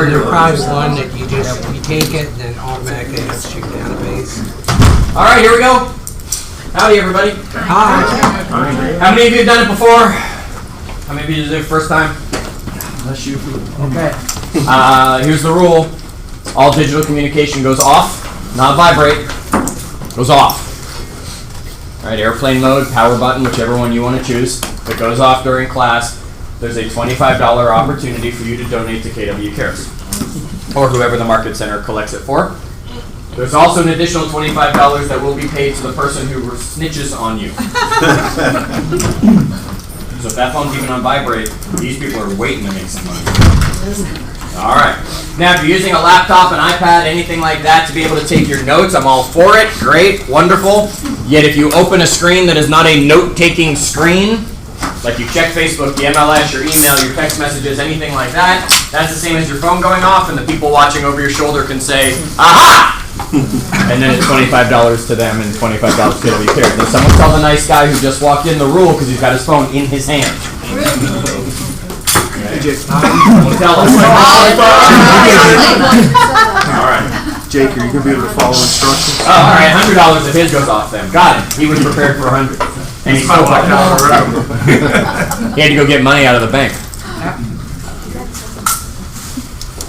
there's probably one that you take it and then automatically have to shoot down a base. All right, here we go. Howdy, everybody. Hi. How many of you have done it before? How many of you did it first time? Bless you. Okay. Here's the rule. All digital communication goes off, not vibrate. Goes off. All right, airplane mode, power button, whichever one you want to choose. If it goes off during class, there's a $25 opportunity for you to donate to KW Cares, or whoever the Market Center collects it for. There's also an additional $25 that will be paid to the person who snitches on you. So if that phone's even on vibrate, these people are waiting to make some money. All right. Now, if you're using a laptop, an iPad, anything like that to be able to take your notes, I'm all for it. Great, wonderful. Yet if you open a screen that is not a note-taking screen, like you check Facebook, the MLS, your email, your text messages, anything like that, that's the same as your phone going off, and the people watching over your shoulder can say, "Aha!" And then it's $25 to them and $25 to KW Cares. Now, someone tell the nice guy who just walked in the rule because he's got his phone in his hand. Tell us. All right. Jake, are you going to be able to follow instructions? Oh, all right. $100 if his goes off then. Got it. He was prepared for 100. And he still walked out of the room. He had to go get money out of the bank.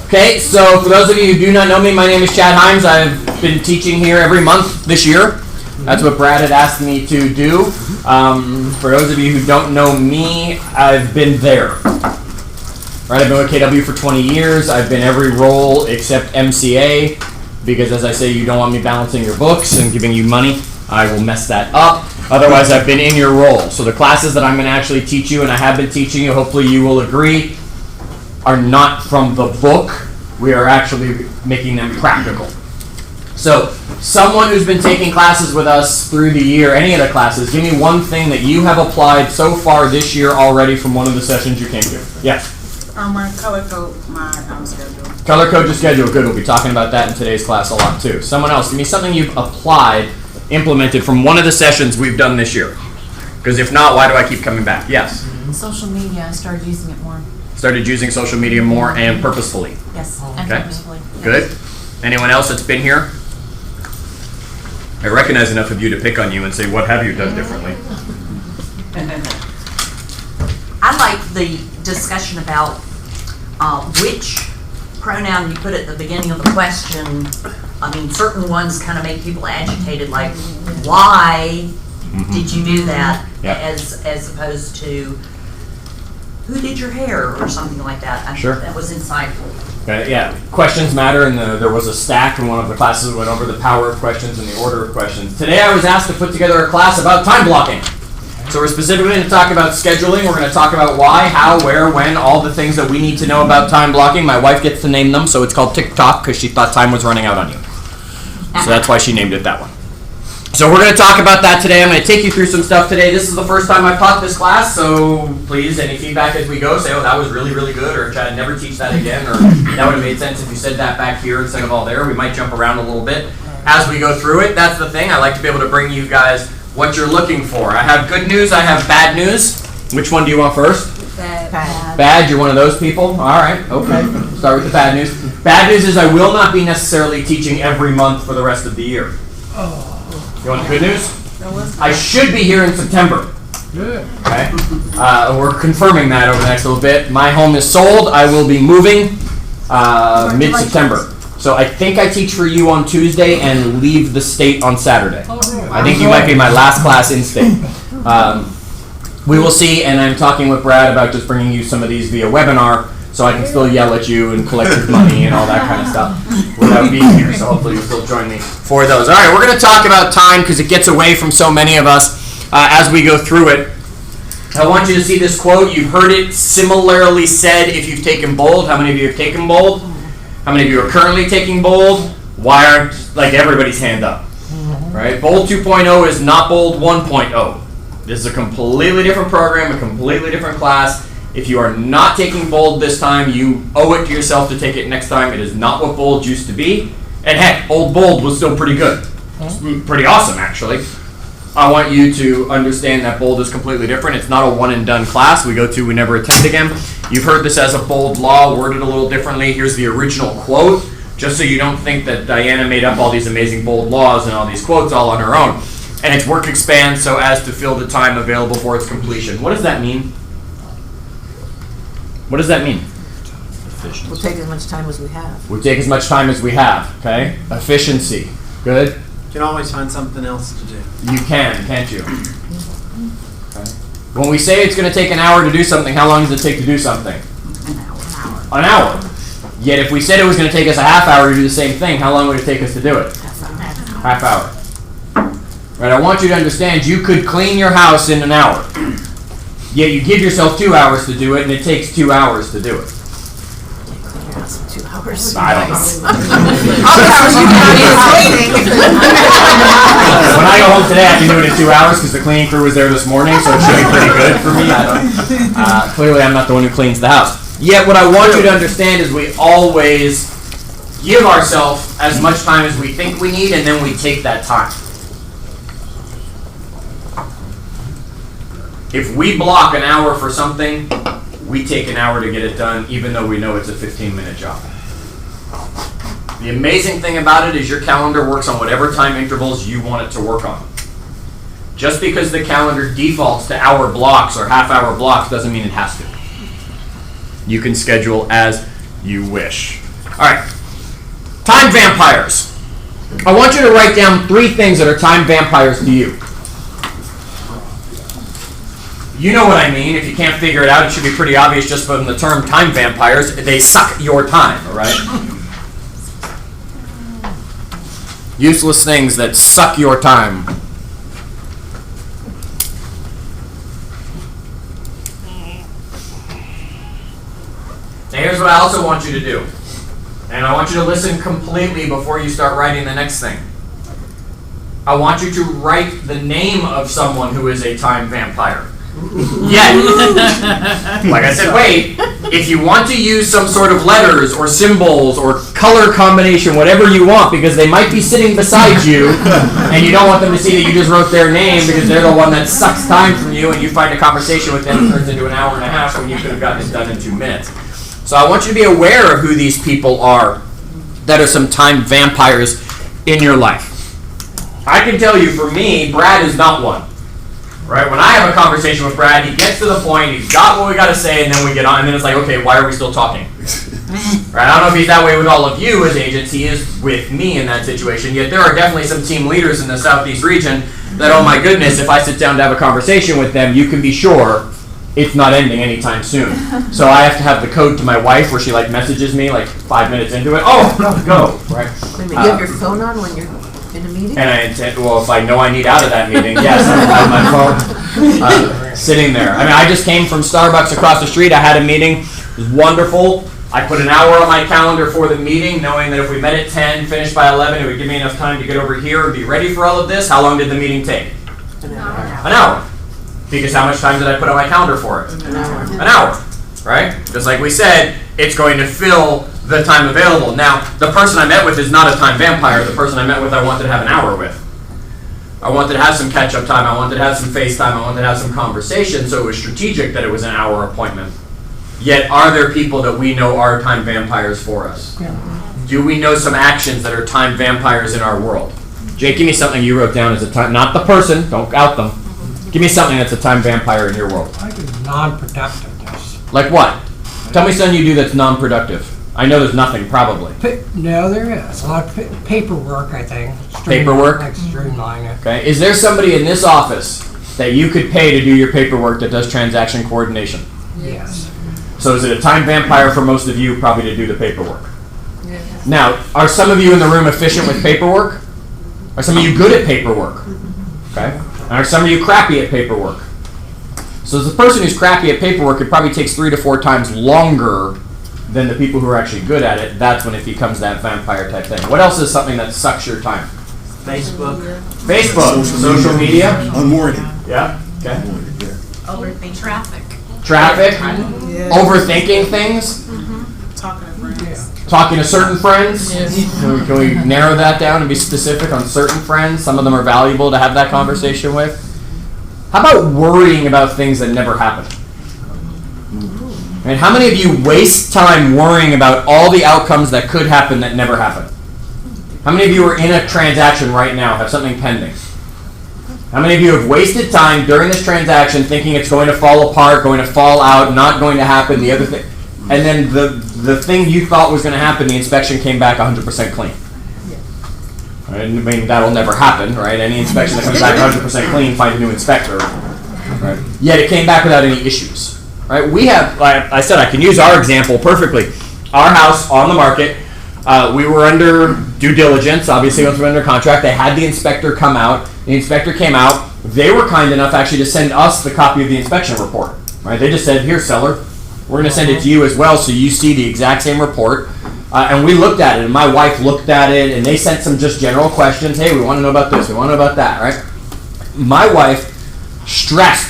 Okay, so for those of you who do not know me, my name is Chad Hyams. I've been teaching here every month this year. That's what Brad had asked me to do. For those of you who don't know me, I've been there. Right, I've been with KW for 20 years. I've been every role except MCA, because as I say, you don't want me balancing your books and giving you money. I will mess that up. Otherwise, I've been in your role. So the classes that I'm going to actually teach you, and I have been teaching you, hopefully you will agree, are not from the book. We are actually making them practical. So someone who's been taking classes with us through the year, any of the classes, give me one thing that you have applied so far this year already from one of the sessions you came to. Yes? My color code, my schedule. Color code your schedule. Good. We'll be talking about that in today's class a lot too. Someone else, give me something you've applied, implemented from one of the sessions we've done this year. Because if not, why do I keep coming back? Yes? Social media, I started using it more. Started using social media more and purposefully. Yes, and Okay. purposefully. Yes. Good. Anyone else that's been here? I recognize enough of you to pick on you and say, what have you done differently? I like the discussion about which pronoun you put at the beginning of the question. I mean, certain ones kind of make people agitated, like, why did you do that? Yep. As opposed to, who did your hair, or something like that. Sure. That was insightful. Okay, yeah, questions matter, and there was a stack in one of the classes that went over the power of questions and the order of questions. Today I was asked to put together a class about time blocking. So we're specifically going to talk about scheduling. We're going to talk about why, how, where, when, all the things that we need to know about time blocking. My wife gets to name them, so it's called TikTok because she thought time was running out on you. So that's why she named it that one. So we're going to talk about that today. I'm going to take you through some stuff today. This is the first time I've taught this class, so please, any feedback as we go, say, oh, that was really, really good, or Chad, never teach that again, or that would have made sense if you said that back here instead of all there. We might jump around a little bit as we go through it. That's the thing. I like to be able to bring you guys what you're looking for. I have good news. I have bad news. Which one do you want first? Bad. Bad, you're one of those people? All right, okay. Start with the bad news. Bad news is I will not be necessarily teaching every month for the rest of the year. You want the good news? I should be here in September. Good. Okay. We're confirming that over the next little bit. My home is sold. I will be moving mid-September. So I think I teach for you on Tuesday and leave the state on Saturday. I think you might be my last class in state. We will see, and I'm talking with Brad about just bringing you some of these via webinar so I can still yell at you and collect your money and all that kind of stuff without being here. So hopefully you'll still join me for those. All right, we're going to talk about time because it gets away from so many of us as we go through it. I want you to see this quote. You've heard it similarly said if you've taken bold. How many of you have taken bold? How many of you are currently taking bold? Why aren't, like, everybody's hand up? Right? Bold 2.0 is not bold 1.0. This is a completely different program, a completely different class. If you are not taking bold this time, you owe it to yourself to take it next time. It is not what bold used to be. And heck, old bold was still pretty good. It's pretty awesome, actually. I want you to understand that bold is completely different. It's not a one and done class we go to, we never attend again. You've heard this as a bold law, worded a little differently. Here's the original quote, just so you don't think that Diana made up all these amazing bold laws and all these quotes all on her own. And its work expands so as to fill the time available for its completion. What does that mean? What does that mean? We'll take as much time as we have. We take as much time as we have, okay? Efficiency. Good? You can always find something else to do. You can, can't you? Okay. When we say it's going to take an hour to do something, how long does it take to do something? An hour. Yet if we said it was going to take us a half hour to do the same thing, how long would it take us to do it? Half hour. Right, I want you to understand you could clean your house in an hour. Yet you give yourself 2 hours to do it, and it takes 2 hours to do it. Clean your house in 2 hours. I don't know. Nice. When I go home today, I can do it in 2 hours because the cleaning crew was there this morning, so it should be pretty good for me. Clearly, I'm not the one who cleans the house. Yet, what I want you to understand is we always give ourselves as much time as we think we need, and then we take that time. If we block an hour for something, we take an hour to get it done, even though we know it's a 15-minute job. The amazing thing about it is your calendar works on whatever time intervals you want it to work on. Just because the calendar defaults to hour blocks or half-hour blocks doesn't mean it has to. You can schedule as you wish. All right. Time vampires. I want you to write down 3 things that are time vampires to you. You know what I mean. If you can't figure it out, it should be pretty obvious just from the term time vampires. They suck your time, all right? Useless things that suck your time. Now here's what I also want you to do. And I want you to listen completely before you start writing the next thing. I want you to write the name of someone who is a time vampire. Yet, like I said, wait, if you want to use some sort of letters or symbols or color combination, whatever you want, because they might be sitting beside you, and you don't want them to see that you just wrote their name because they're the one that sucks time from you, and you find a conversation with them that turns into an hour and a half when you could have gotten it done in 2 minutes. So I want you to be aware of who these people are that are some time vampires in your life. I can tell you, for me, Brad is not one. Right? When I have a conversation with Brad, he gets to the point, he's got what we got to say, and then we get on, and then it's like, okay, why are we still talking? Right? I don't know if he's that way with all of you as agents. He is with me in that situation. Yet there are definitely some team leaders in the Southeast region that, oh my goodness, if I sit down to have a conversation with them, you can be sure it's not ending anytime soon. So I have to have the code to my wife where she like messages me like 5 minutes into it. Oh, go, right? Wait a minute, you have your phone on when you're in a meeting? And I intend, well, if I know I need out of that meeting, yes, I have my phone sitting there. I mean, I just came from Starbucks across the street. I had a meeting. It was wonderful. I put an hour on my calendar for the meeting, knowing that if we met at 10, finished by 11, it would give me enough time to get over here and be ready for all of this. How long did the meeting take? An hour. An hour. Because how much time did I put on my calendar for it? An hour. An hour. Right? Just like we said, it's going to fill the time available. Now, the person I met with is not a time vampire. The person I met with, I wanted to have an hour with. I wanted to have some catch-up time. I wanted to have some FaceTime. I wanted to have some conversation, so it was strategic that it was an hour appointment. Yet, are there people that we know are time vampires for us? Yeah. Do we know some actions that are time vampires in our world? Jake, give me something you wrote down as a time, not the person, don't out them. Give me something that's a time vampire in your world. I do non-productiveness. Like what? Tell me something you do that's non-productive. I know there's nothing, probably. No, there is. A lot of paperwork, I think. Paperwork? Like streamline it. Okay. Is there somebody in this office that you could pay to do your paperwork that does transaction coordination? Yes. So is it a time vampire for most of you probably to do the paperwork? Yes. Now, are some of you in the room efficient with paperwork? Are some of you good at paperwork? Okay. And are some of you crappy at paperwork? So as a person who's crappy at paperwork, it probably takes 3 to 4 times longer than the people who are actually good at it. That's when it becomes that vampire type thing. What else is something that sucks your time? Facebook. Facebook, social media. Unwarranted. Yeah. Okay. Unwarranted, yeah. Overthink traffic. Traffic. Yeah. Overthinking things. Talking to friends. Talking to certain friends. Can we narrow that down and be specific on certain friends? Some of them are valuable to have that conversation with. How about worrying about things that never happen? And how many of you waste time worrying about all the outcomes that could happen that never happen? How many of you are in a transaction right now, have something pending? How many of you have wasted time during this transaction thinking it's going to fall apart, going to fall out, not going to happen, the other thing, and then the thing you thought was going to happen, the inspection came back 100% clean? Right? I mean, that'll never happen, right? Any inspection that comes back 100% clean, find a new inspector. Right? Yet it came back without any issues. Right? We have, like I said, I can use our example perfectly. Our house on the market, we were under due diligence. Obviously, once we were under contract, they had the inspector come out. The inspector came out. They were kind enough actually to send us the copy of the inspection report. Right? They just said, "Here, seller, we're going to send it to you as well, so you see the exact same report." And we looked at it, and my wife looked at it, and they sent some just general questions. Hey, we want to know about this. We want to know about that. Right? My wife stressed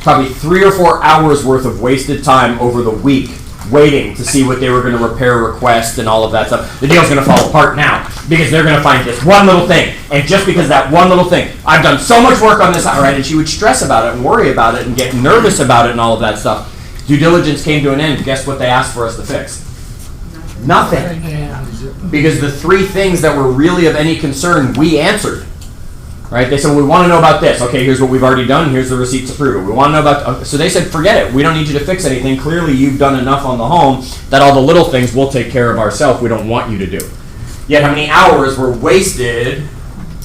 probably 3 or 4 hours worth of wasted time over the week waiting to see what they were going to repair request and all of that stuff. The deal's going to fall apart now because they're going to find this one little thing. And just because of that one little thing, I've done so much work on this, all right? And she would stress about it and worry about it and get nervous about it and all of that stuff. Due diligence came to an end. Guess what they asked for us to fix? Nothing. Because the 3 things that were really of any concern, we answered. Right? They said, well, we want to know about this. Okay, here's what we've already done. Here's the receipts approved. We want to know about... Okay. So they said, forget it. We don't need you to fix anything. Clearly, you've done enough on the home that all the little things we'll take care of ourselves. We don't want you to do. Yet how many hours were wasted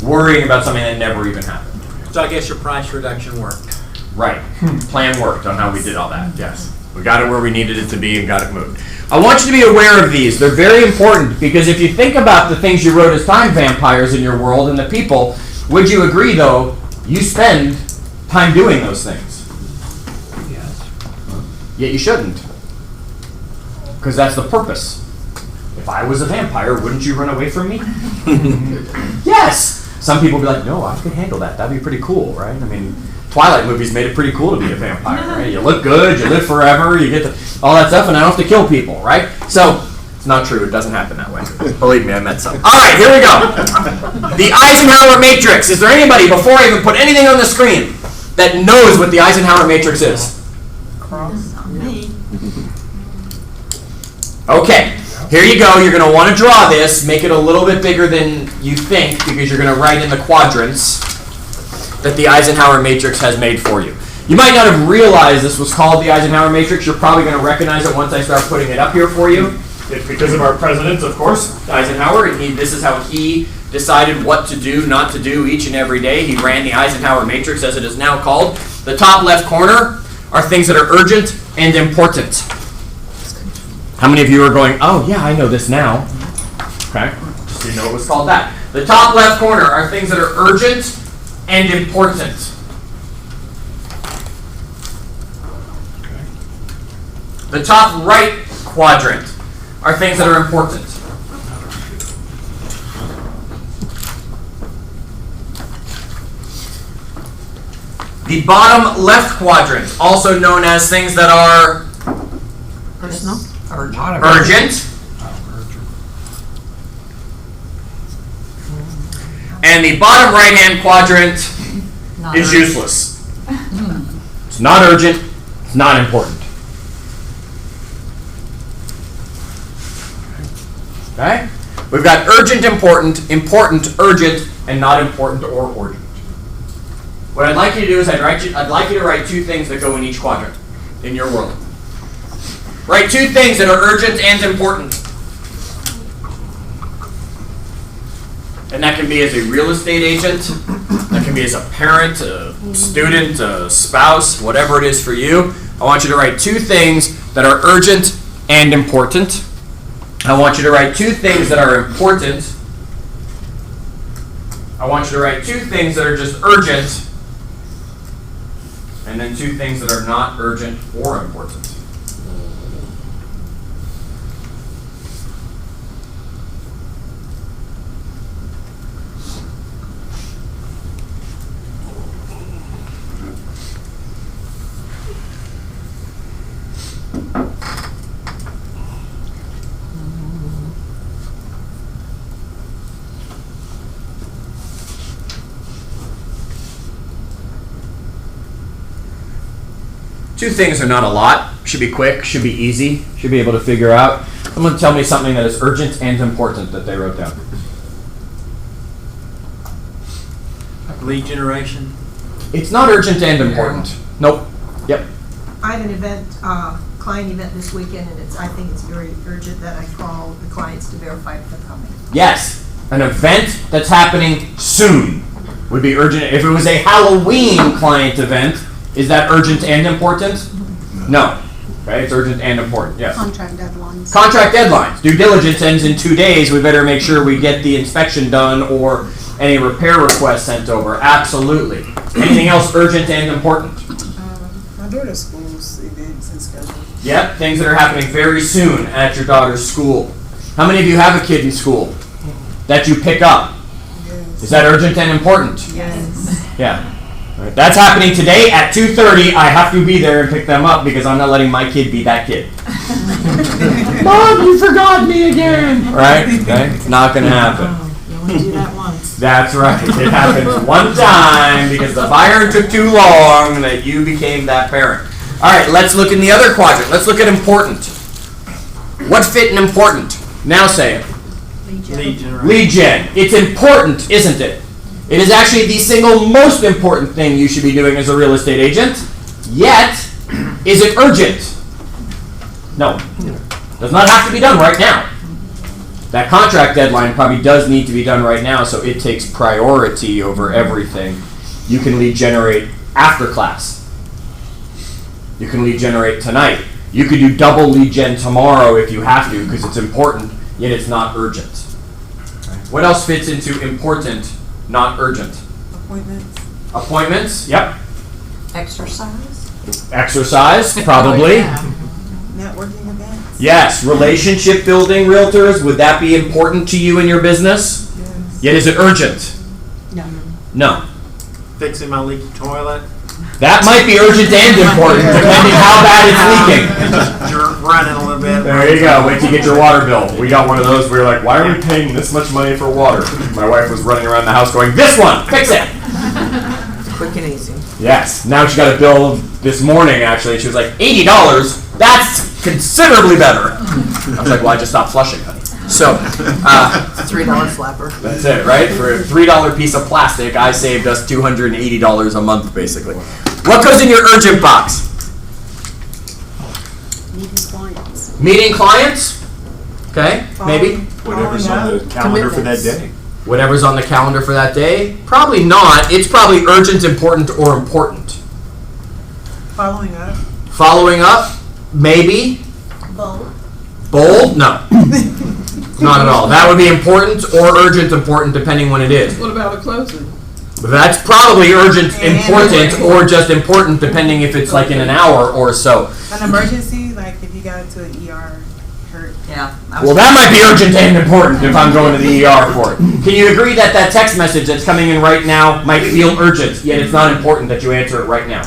worrying about something that never even happened? So I guess your price reduction worked. Right. Plan worked on how we did all that. Yes. We got it where we needed it to be and got it moved. I want you to be aware of these. They're very important because if you think about the things you wrote as time vampires in your world and the people... Would you agree, though, you spend time doing those things? Yes. Yet you shouldn't. Because that's the purpose. If I was a vampire, wouldn't you run away from me? Yes! Some people would be like, no, I could handle that. That'd be pretty cool, right? I mean, Twilight movies made it pretty cool to be a vampire, right? You look good, you live forever, you get all that stuff, and I don't have to kill people, right? So... Not true. It doesn't happen that way. Believe me, I met some. All right, here we go. The Eisenhower matrix. Is there anybody, before I even put anything on the screen, that knows what the Eisenhower matrix is? Okay, here you go. You're going to want to draw this. Make it a little bit bigger than you think because you're going to write in the quadrants that the Eisenhower matrix has made for you. You might not have realized this was called the Eisenhower matrix. You're probably going to recognize it once I start putting it up here for you. It's because of our president, of course, Eisenhower, and this is how he decided what to do, not to do each and every day. He ran the Eisenhower matrix, as it is now called. The top left corner are things that are urgent and important. How many of you are going, oh, yeah, I know this now? Okay, just didn't know it was called that. The top left corner are things that are urgent and important. The top right quadrant are things that are important. The bottom left quadrant, also known as things that are Personal? urgent. And the bottom right-hand quadrant is useless. It's not urgent, it's not important. Okay? We've got urgent, important, important, urgent, and not important or urgent. What I'd like you to do is I'd like you to write 2 things that go in each quadrant in your world. Write 2 things that are urgent and important. And that can be as a real estate agent, that can be as a parent, a student, a spouse, whatever it is for you. I want you to write 2 things that are urgent and important. I want you to write 2 things that are important. I want you to write 2 things that are just urgent. And then 2 things that are not urgent or important. Two things are not a lot. Should be quick, should be easy, should be able to figure out. Someone tell me something that is urgent and important that they wrote down. Lead generation. It's not urgent and important. Nope. Yep. I have an event, client event this weekend, and I think it's very urgent that I call the clients to verify if they're coming. Yes. An event that's happening soon would be urgent. If it was a Halloween client event, is that urgent and important? No. Okay, it's urgent and important. Yes. Contract deadlines. Contract deadlines. Due diligence ends in 2 days. We better make sure we get the inspection done or any repair request sent over. Absolutely. Anything else urgent and important? My daughter's school's events and schedule. Yep, things that are happening very soon at your daughter's school. How many of you have a kid in school that you pick up? Yes. Is that urgent and important? Yes. Yeah. All right. That's happening today at 2:30. I have to be there and pick them up because I'm not letting my kid be that kid. Mom, you forgot me again. Right? Okay. It's not going to happen. You only do that once. That's right. It happens one time because the fire took too long that you became that parent. All right. Let's look in the other quadrant. Let's look at important. What fit in important? Now say it. Lead generation. Lead gen. It's important, isn't it? It is actually the single most important thing you should be doing as a real estate agent. Yet, is it urgent? No. Does not have to be done right now. That contract deadline probably does need to be done right now, so it takes priority over everything. You can lead generate after class. You can lead generate tonight. You could do double lead gen tomorrow if you have to because it's important, yet it's not urgent. What else fits into important, not urgent? Appointments. Appointments, yep. Exercise? Exercise, probably. Networking events. Yes, relationship building realtors, would that be important to you in your business? Yes. Yet is it urgent? No. No. Fixing my leaky toilet. That might be urgent and important, depending how bad it's leaking. You're running a little bit. There you go. Wait till you get your water bill. We got one of those where you're like, why are we paying this much money for water? My wife was running around the house going, this one, fix it. Quick and easy. Yes. Now she got a bill this morning, actually. She was like, $80? That's considerably better. I was like, well, I just stopped flushing, honey. So, $3 flapper. that's it, right? For a $3 piece of plastic, I saved us $280 a month, basically. What goes in your urgent box? Meeting clients. Meeting clients? Okay, maybe. Whatever's on the calendar for that day. Whatever's on the calendar for that day? Probably not. It's probably urgent, important, or important. Following up. Following up? Maybe. Bold. Bold? No. Not at all. That would be important or urgent, important, depending when it is. What about a closing? That's probably urgent, important, or just important, depending if it's like in an hour or so. An emergency, like if you got into an ER, hurt. Yeah. Well, that might be urgent and important if I'm going to the ER for it. Can you agree that that text message that's coming in right now might feel urgent, yet it's not important that you answer it right now?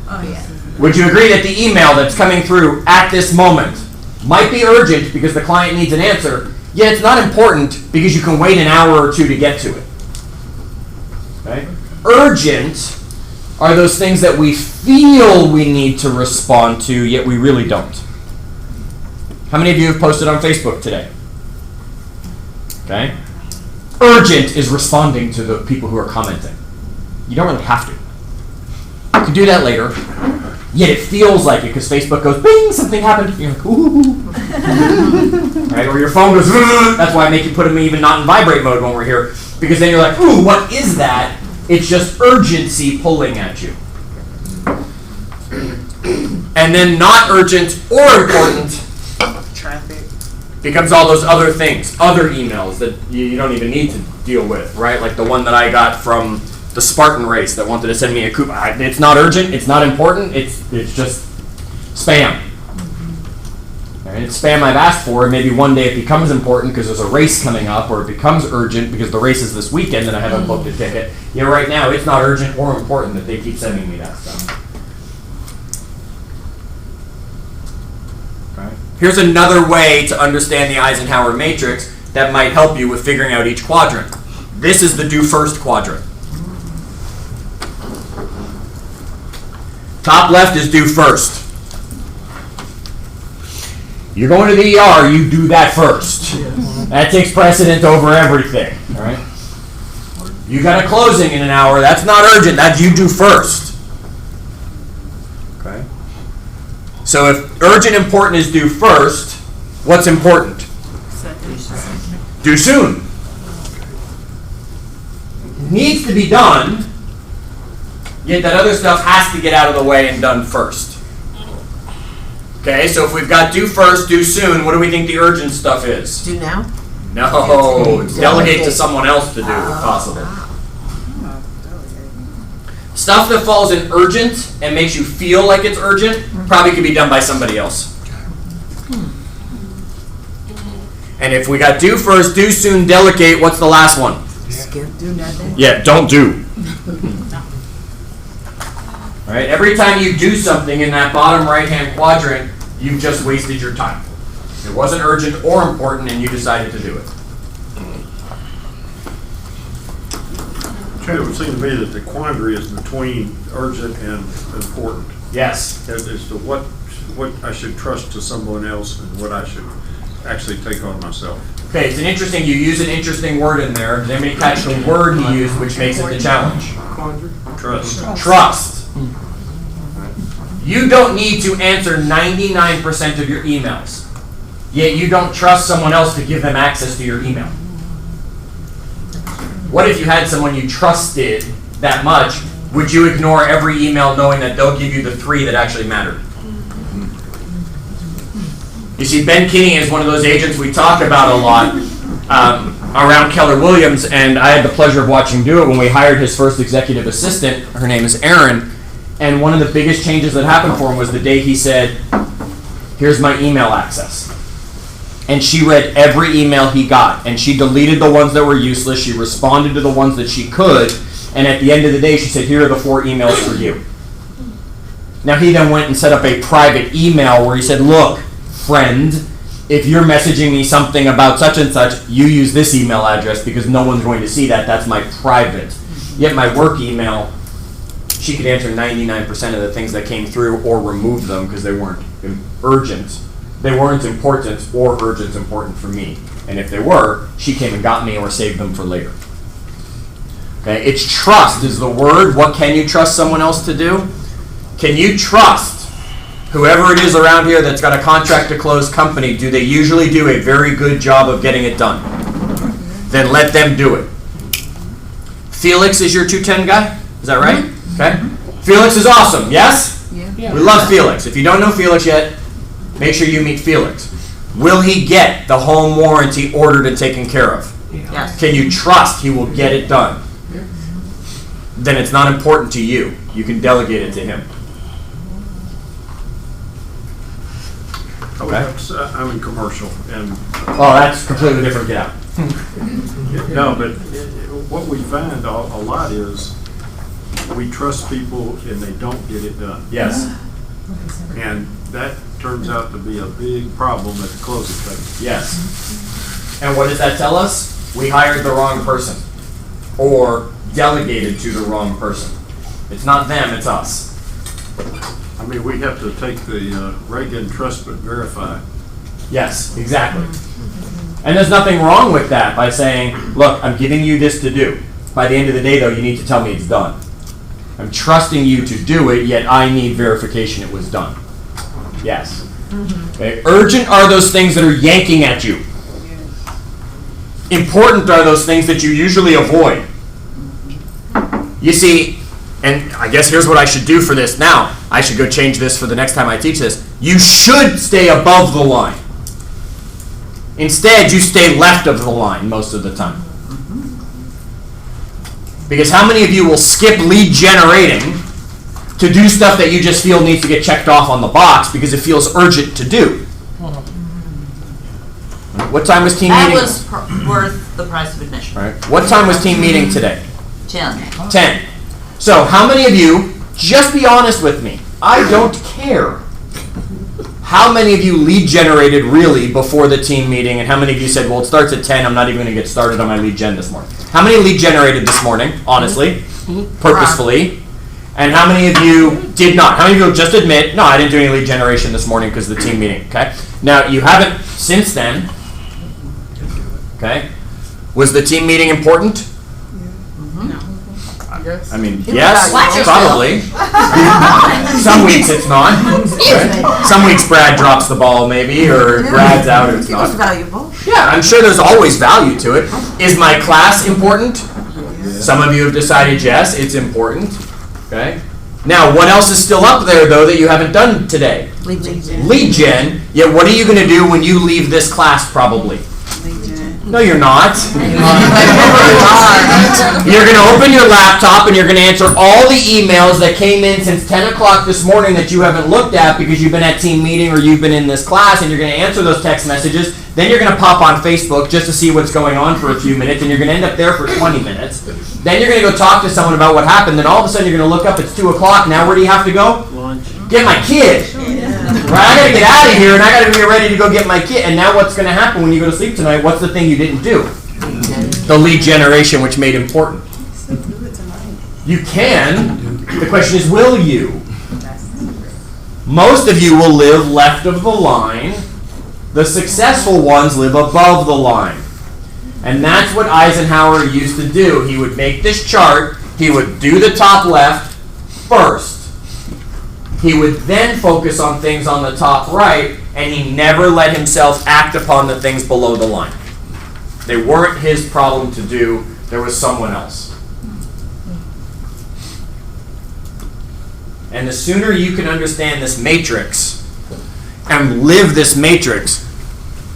Oh, yeah. Would you agree that the email that's coming through at this moment might be urgent because the client needs an answer, yet it's not important because you can wait an hour or two to get to it? Okay? Urgent are those things that we feel we need to respond to, yet we really don't. How many of you have posted on Facebook today? Okay? Urgent is responding to the people who are commenting. You don't really have to. You can do that later. Yet it feels like it because Facebook goes, bing, something happened. You're like, ooh. Right? Or your phone goes, that's why I make you put them even not in vibrate mode when we're here. Because then you're like, ooh, what is that? It's just urgency pulling at you. And then not urgent or important Traffic. becomes all those other things, other emails that you don't even need to deal with, right? Like the one that I got from the Spartan race that wanted to send me a coupon. It's not urgent, it's not important, it's just spam. And it's spam I've asked for, and maybe one day it becomes important because there's a race coming up, or it becomes urgent because the race is this weekend and I haven't booked a ticket. You know, right now it's not urgent or important that they keep sending me that stuff. Okay. Here's another way to understand the Eisenhower matrix that might help you with figuring out each quadrant. This is the do first quadrant. Top left is do first. You're going to the ER, you do that first. That takes precedent over everything, all right? You got a closing in an hour, that's not urgent, that you do first. Okay? So if urgent important is due first, what's important? Do soon. Needs to be done, yet that other stuff has to get out of the way and done first. Okay, so if we've got do first, do soon, what do we think the urgent stuff is? Do now? No, it's delegate to someone else to do if possible. Stuff that falls in urgent and makes you feel like it's urgent probably could be done by somebody else. And if we got do first, do soon, delegate, what's the last one? Skip. Do nothing. Yeah, don't do. All right, every time you do something in that bottom right-hand quadrant, you've just wasted your time. It wasn't urgent or important, and you decided to do it. It would seem to me that the quandary is between urgent and important. Yes. As to what I should trust to someone else and what I should actually take on myself. Okay, it's you use an interesting word in there. Does anybody catch the word he used, which makes it the challenge? Trust. Trust. You don't need to answer 99% of your emails, yet you don't trust someone else to give them access to your email. What if you had someone you trusted that much? Would you ignore every email knowing that they'll give you the 3 that actually mattered? You see, Ben Kinney is one of those agents we talk about a lot around Keller Williams, and I had the pleasure of watching him do it when we hired his first executive assistant. Her name is Erin, and one of the biggest changes that happened for him was the day he said, "Here's my email access." And she read every email he got, and she deleted the ones that were useless. She responded to the ones that she could, and at the end of the day, she said, "Here are the 4 emails for you." Now, he then went and set up a private email where he said, "Look, friend, if you're messaging me something about such and such, you use this email address because no one's going to see that. That's my private. Yet my work email, she could answer 99% of the things that came through or remove them because they weren't urgent. They weren't important or urgent important for me. And if they were, she came and got me or saved them for later." Okay, it's trust is the word. What can you trust someone else to do? Can you trust whoever it is around here that's got a contract to close company? Do they usually do a very good job of getting it done? Then let them do it. Felix is your 210 guy? Is that right? Okay. Felix is awesome, yes? Yeah. We love Felix. If you don't know Felix yet, make sure you meet Felix. Will he get the home warranty ordered and taken care of? Yes. Can you trust he will get it done? Then it's not important to you. You can delegate it to him. I would have to say, I'm in commercial, and Oh, that's completely different. Get out. no, but what we find a lot is we trust people and they don't get it done. Yes. And that turns out to be a big problem at the closing table. Yes. And what does that tell us? We hired the wrong person or delegated to the wrong person. It's not them, it's us. I mean, we have to take the Reagan trust but verify. Yes, exactly. And there's nothing wrong with that by saying, look, I'm giving you this to do. By the end of the day, though, you need to tell me it's done. I'm trusting you to do it, yet I need verification it was done. Yes. Okay. Urgent are those things that are yanking at you. Important are those things that you usually avoid. You see, and I guess here's what I should do for this now. I should go change this for the next time I teach this. You should stay above the line. Instead, you stay left of the line most of the time. Because how many of you will skip lead generating to do stuff that you just feel needs to get checked off on the box because it feels urgent to do? What time was team That meeting? was worth the price of admission. Right. What time was team meeting today? 10. 10. So how many of you, just be honest with me, I don't care. How many of you lead generated really before the team meeting, and how many of you said, well, it starts at 10, I'm not even going to get started on my lead gen this morning? How many lead generated this morning, honestly, purposefully? And how many of you did not? How many of you will just admit, no, I didn't do any lead generation this morning because of the team meeting, okay? Now, you haven't since then, okay? Was the team meeting important? I mean, yes, probably. Some weeks it's not. Right? Some weeks Brad drops the ball maybe, or Brad's out or it's It was not. valuable. Yeah, I'm sure there's always value to it. Is my class important? Some of you have decided yes, it's important. Okay. Now, what else is still up there though that you haven't done today? Lead gen. Yeah, what are you going to do when you leave this class probably? No, you're not. You're going to open your laptop and you're going to answer all the emails that came in since 10 o'clock this morning that you haven't looked at because you've been at team meeting or you've been in this class, and you're going to answer those text messages. Then you're going to pop on Facebook just to see what's going on for a few minutes, and you're going to end up there for 20 minutes. Then you're going to go talk to someone about what happened. Then all of a sudden you're going to look up, it's 2 o'clock. Now where do you have to go? Lunch. Get my kid. Right, I gotta get out of here and I gotta be ready to go get my kid. And now what's gonna happen when you go to sleep tonight? What's the thing you didn't do? The lead generation, which made important. You can. The question is, will you? Most of you will live left of the line. The successful ones live above the line. And that's what Eisenhower used to do. He would make this chart. He would do the top left first. He would then focus on things on the top right, and he never let himself act upon the things below the line. They weren't his problem to do. There was someone else. And the sooner you can understand this matrix and live this matrix,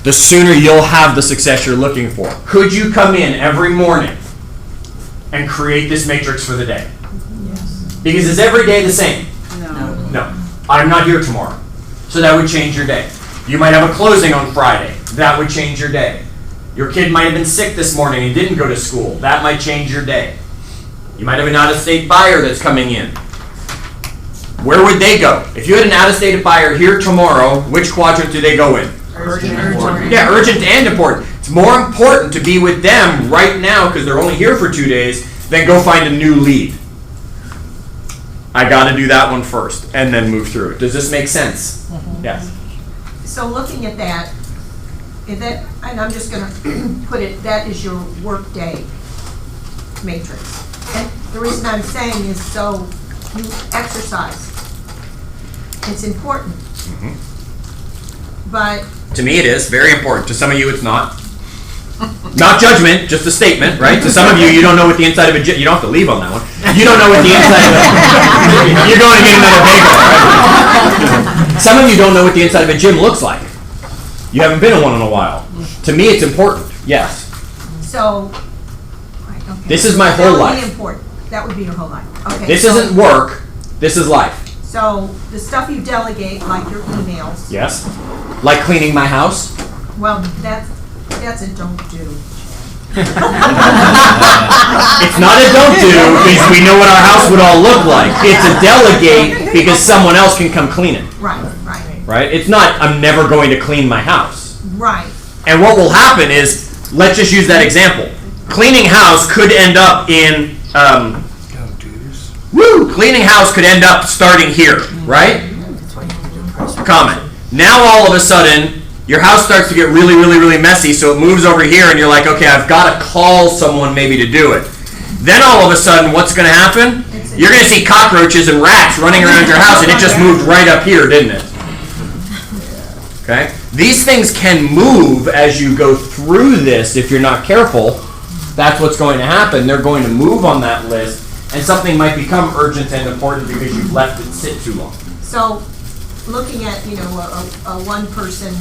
the sooner you'll have the success you're looking for. Could you come in every morning and create this matrix for the day? Yes. Because is every day the same? No. I'm not here tomorrow. So that would change your day. You might have a closing on Friday. That would change your day. Your kid might have been sick this morning and didn't go to school. That might change your day. You might have an out-of-state buyer that's coming in. Where would they go? If you had an out-of-state buyer here tomorrow, which quadrant do they go in? Urgent. Yeah, urgent and important. It's more important to be with them right now because they're only here for 2 days than go find a new lead. I got to do that one first and then move through it. Does this make sense? Mm-hmm. Yes. So looking at that, and I'm just going to put it, that is your work day matrix. And the reason I'm saying is so you exercise. It's important. Mm-hmm. But to me it is very important. To some of you it's not. Not judgment, just a statement, right? To some of you, you don't know what the inside of a gym, you don't have to leave on that one. You don't know what the inside of a, you're going to get another bagel, right? Some of you don't know what the inside of a gym looks like. You haven't been in one in a while. To me, it's important, yes. so, right, okay. This is my whole That would life. be important. That would be your whole life. Okay. This so, isn't work, this is life. So the stuff you delegate, like your emails. Yes? Like cleaning my house? Well, that's a don't do. It's not a don't do because we know what our house would all look like. It's a delegate because someone else can come clean it. Right. Right? It's not I'm never going to clean my house. Right. And what will happen is, let's just use that example. Cleaning house could end up in cleaning house could end up starting here, right? Comment. Now all of a sudden your house starts to get really, really, really messy, so it moves over here and you're like, okay, I've got to call someone maybe to do it. Then all of a sudden, what's going to happen? You're going to see cockroaches and rats running around your house, and it just moved right up here, didn't it? Okay? These things can move as you go through this if you're not careful. That's what's going to happen. They're going to move on that list, and something might become urgent and important because you've left it sit too long. So, looking at a one-person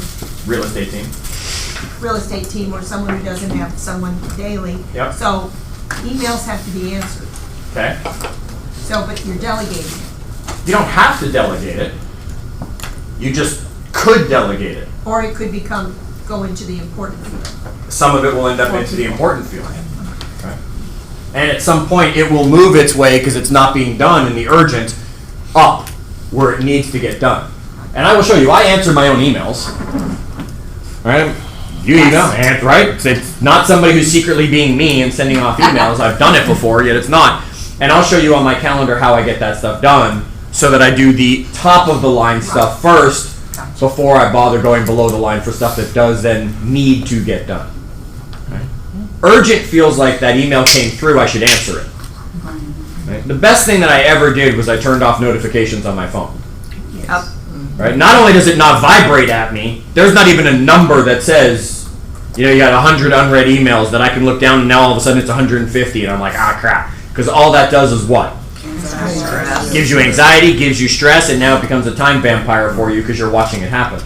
Real estate team or someone who doesn't have someone daily. Yep. So emails have to be answered. Okay? So, but you're delegating it. You don't have to delegate it. You just could delegate it. Or it could go into the important field. Some of it will end up into the important field. Okay? And at some point it will move its way because it's not being done in the urgent up where it needs to get done. And I will show you, I answer my own emails. Right? You email, right? It's not somebody who's secretly being me and sending off emails. I've done it before, yet it's not. And I'll show you on my calendar how I get that stuff done so that I do the top of the line stuff first before I bother going below the line for stuff that does then need to get done. Right? Urgent feels like that email came through, I should answer it. Right? The best thing that I ever did was I turned off notifications on my phone. Yep. Right? Not only does it not vibrate at me, there's not even a number that says, you know, you got 100 unread emails that I can look down and now all of a sudden it's 150 and I'm like, ah, crap. Because all that does is what? Gives you anxiety, gives you stress, and now it becomes a time vampire for you because you're watching it happen.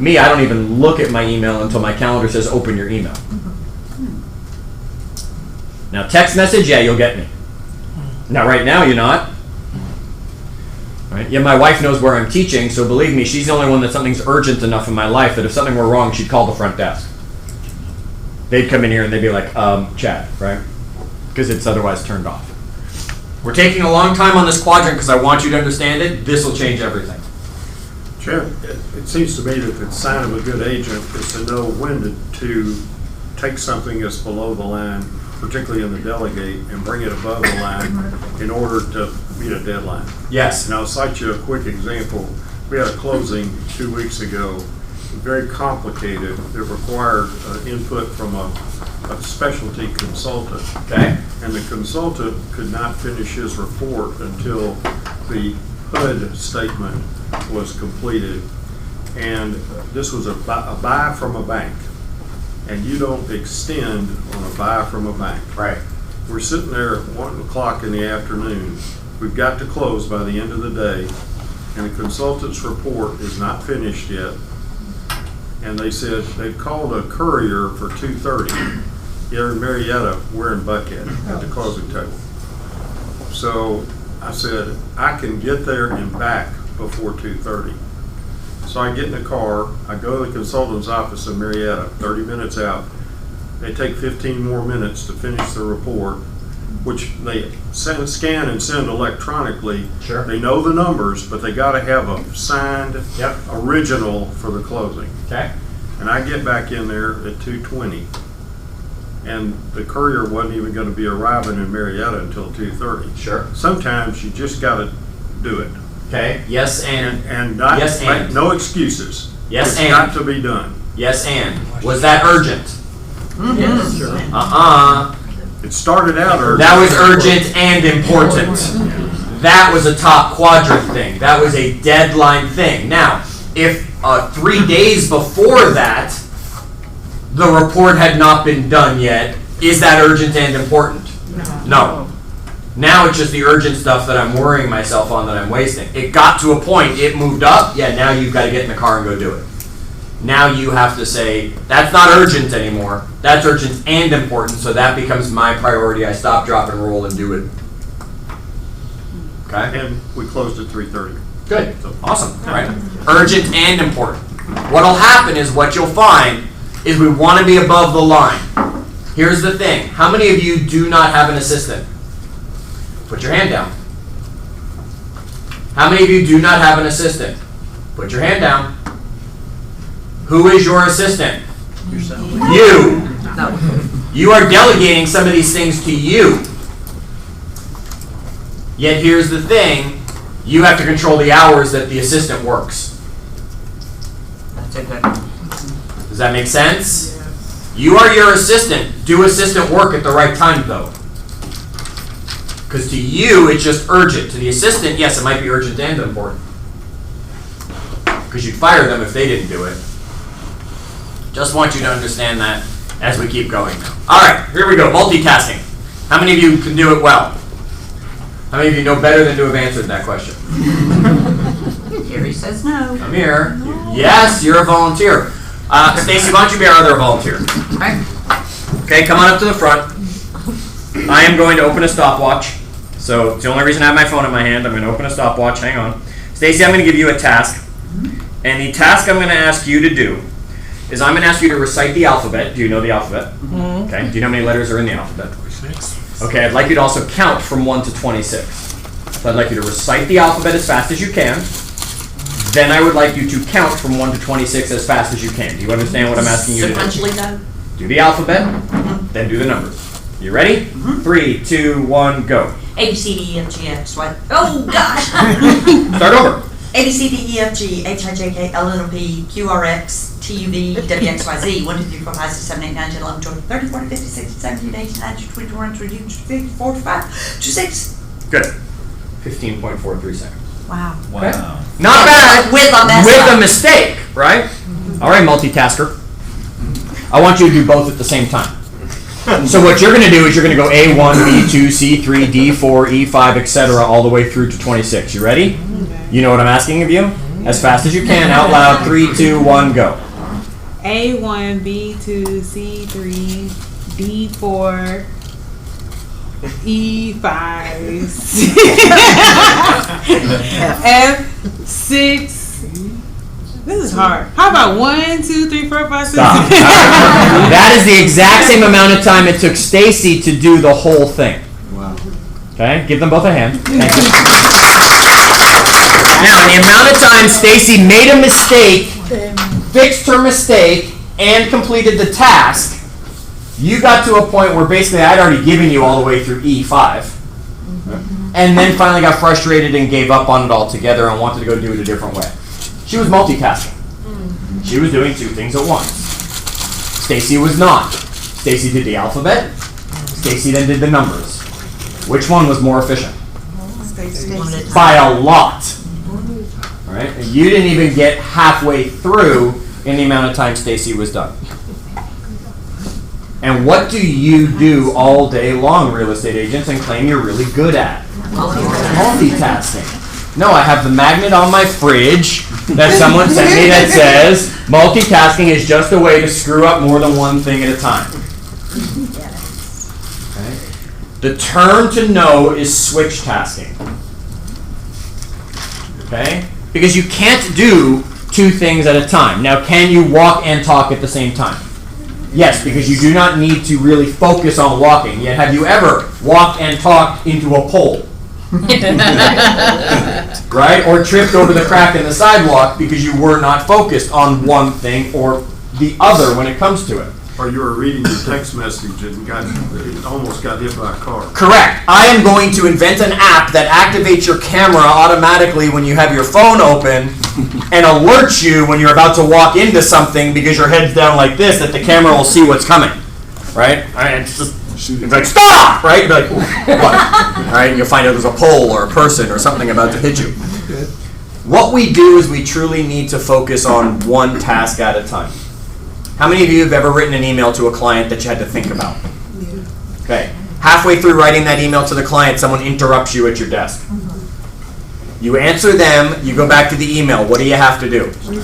Me, I don't even look at my email until my calendar says open your email. Now, text message, yeah, you'll get me. Now, right now, you're not. Right? Yeah, my wife knows where I'm teaching, so believe me, she's the only one that something's urgent enough in my life that if something were wrong, she'd call the front desk. They'd come in here and they'd be like, Chad, right? Because it's otherwise turned off. We're taking a long time on this quadrant because I want you to understand it. This will change everything. Chad, it seems to me that the sign of a good agent is to know when to take something that's below the line, particularly in the delegate, and bring it above the line in order to meet a deadline. Yes. And I'll cite you a quick example. We had a closing 2 weeks ago, very complicated. It required input from a specialty consultant. Okay. And the consultant could not finish his report until the HUD statement was completed. And this was a buy from a bank. And you don't extend on a buy from a bank. Right. We're sitting there at 1 o'clock in the afternoon. We've got to close by the end of the day, and the consultant's report is not finished yet. And they said they've called a courier for 2:30. Here in Marietta, we're in Buckhead at the closing table. So I said, I can get there and back before 2:30. So I get in the car, I go to the consultant's office in Marietta, 30 minutes out. They take 15 more minutes to finish the report, which they scan and send electronically. Sure. They know the numbers, but they got to have a signed original for the closing. Okay. And I get back in there at 2:20. And the courier wasn't even going to be arriving in Marietta until 2:30. Sure. Sometimes you just got to do it. Okay. Yes, and not yes, make and no excuses. yes, It's and got to be done. yes, and was that urgent? Yes. It started out urgent. That was urgent and important. That was a top quadrant thing. That was a deadline thing. Now, if 3 days before that, the report had not been done yet, is that urgent and important? No. Now it's just the urgent stuff that I'm worrying myself on that I'm wasting. It got to a point, it moved up, yeah, now you've got to get in the car and go do it. Now you have to say, that's not urgent anymore. That's urgent and important, so that becomes my priority. I stop, drop, and roll and do it. Okay? And we closed at 3:30. Good. Awesome. Right? Urgent and important. What'll happen is what you'll find is we want to be above the line. Here's the thing. How many of you do not have an assistant? Put your hand down. How many of you do not have an assistant? Put your hand down. Who is your assistant? You. No. You are delegating some of these things to you. Yet here's the thing. You have to control the hours that the assistant works. That's a good. Does that make sense? You are your assistant. Do assistant work at the right time, though. Because to you, it's just urgent. To the assistant, yes, it might be urgent and important. Because you'd fire them if they didn't do it. Just want you to understand that as we keep going now. All right, here we go. Multitasking. How many of you can do it well? How many of you know better than to have answered that question? Terry says no. Come here. Yes, you're a volunteer. Stacy, why don't you be our other volunteer? Okay, come on up to the front. I am going to open a stopwatch. So it's the only reason I have my phone in my hand. I'm going to open a stopwatch. Hang on. Stacy, I'm going to give you a task. And the task I'm going to ask you to do is I'm going to ask you to recite the alphabet. Do you know the alphabet? Okay. Do you know how many letters are in the alphabet? 26. Okay, I'd like you to also count from 1 to 26. So I'd like you to recite the alphabet as fast as you can. Then I would like you to count from 1 to 26 as fast as you can. Do you understand what I'm asking you to do? Sequentially though? Do the alphabet, then do the numbers. You ready? 3, 2, 1, go. A, B, C, D, E, F, G, X, Y. Oh, gosh. Start over. A, B, C, D, E, F, G, H, I, J, K, L, N, O, P, Q, R, X, T, U, V, W, X, Y, Z. 1, 2, 3, 4, 5, 6, 7, 8, 9, 10, 11, 12, 13, 14, 15, 16, 17, 18, 19, 20, 21, 22, 23, 24, 25, 26. Good. 15.43 seconds. Wow. Okay. Not bad. With a mess With up. a mistake, right? All right, multitasker. I want you to do both at the same time. So what you're going to do is you're going to go A1, B2, C3, D4, E5, etc., all the way through to 26. You ready? You know what I'm asking of you? As fast as you can, out loud. 3, 2, 1, go. A1, B2, C3, D4, E5, F6. This is hard. How about 1, 2, 3, 4, 5, 6? Stop. That is the exact same amount of time it took Stacy to do the whole thing. Wow. Okay, give them both a hand. Thank you. Now, the amount of time Stacy made a mistake, fixed her mistake, and completed the task, you got to a point where basically I'd already given you all the way through E5, and then finally got frustrated and gave up on it altogether and wanted to go do it a different way. She was multitasking. She was doing two things at once. Stacy was not. Stacy did the alphabet. Stacy then did the numbers. Which one was more efficient? By a lot. All right? And you didn't even get halfway through in the amount of time Stacy was done. And what do you do all day long, real estate agents, and claim you're really good at? Multitasking. No, I have the magnet on my fridge that someone sent me that says multitasking is just a way to screw up more than one thing at a time. Okay. The term to know is switch tasking. Okay? Because you can't do two things at a time. Now, can you walk and talk at the same time? Yes, because you do not need to really focus on walking. Yet, have you ever walked and talked into a pole? Right? Or tripped over the crack in the sidewalk because you were not focused on one thing or the other when it comes to it. Or you were reading your text message and almost got hit by a car. Correct. I am going to invent an app that activates your camera automatically when you have your phone open and alerts you when you're about to walk into something because your head's down like this, that the camera will see what's coming. Right? And it's like, stop! Right? You'll be like, what? All right? And you'll find out there's a pole or a person or something about to hit you. What we do is we truly need to focus on one task at a time. How many of you have ever written an email to a client that you had to think about? Okay. Halfway through writing that email to the client, someone interrupts you at your desk. You answer them, you go back to the email. What do you have to do? You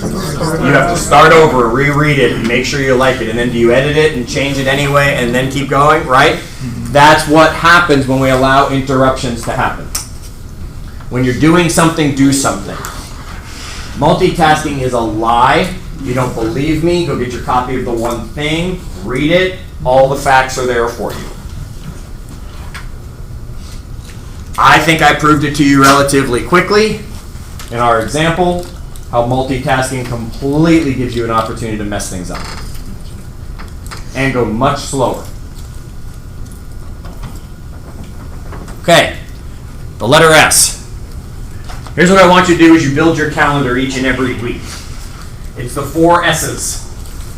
have to start over, reread it, and make sure you like it. And then do you edit it and change it anyway and then keep going, right? That's what happens when we allow interruptions to happen. When you're doing something, do something. Multitasking is a lie. You don't believe me? Go get your copy of The One Thing, read it. All the facts are there for you. I think I proved it to you relatively quickly in our example, how multitasking completely gives you an opportunity to mess things up and go much slower. Okay, the letter S. Here's what I want you to do is you build your calendar each and every week. It's the 4 S's.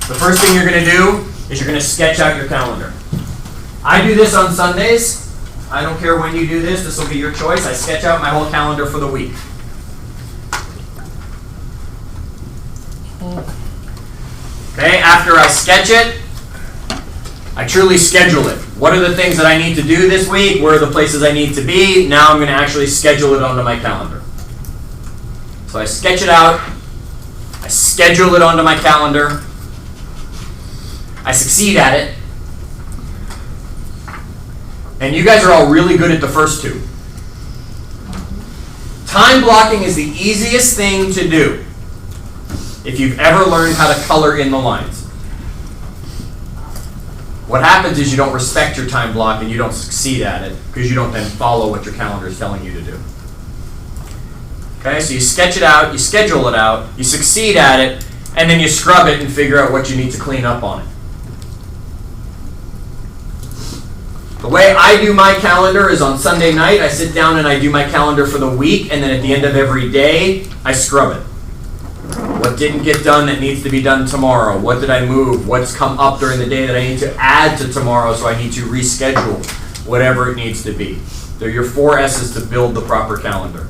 The first thing you're going to do is you're going to sketch out your calendar. I do this on Sundays. I don't care when you do this. This will be your choice. I sketch out my whole calendar for the week. Okay, after I sketch it, I truly schedule it. What are the things that I need to do this week? Where are the places I need to be? Now I'm going to actually schedule it onto my calendar. So I sketch it out. I schedule it onto my calendar. I succeed at it. And you guys are all really good at the first two. Time blocking is the easiest thing to do if you've ever learned how to color in the lines. What happens is you don't respect your time block and you don't succeed at it because you don't then follow what your calendar is telling you to do. Okay, so you sketch it out, you schedule it out, you succeed at it, and then you scrub it and figure out what you need to clean up on it. The way I do my calendar is on Sunday night, I sit down and I do my calendar for the week, and then at the end of every day, I scrub it. What didn't get done that needs to be done tomorrow? What did I move? What's come up during the day that I need to add to tomorrow, so I need to reschedule whatever it needs to be. They're your 4 S's to build the proper calendar.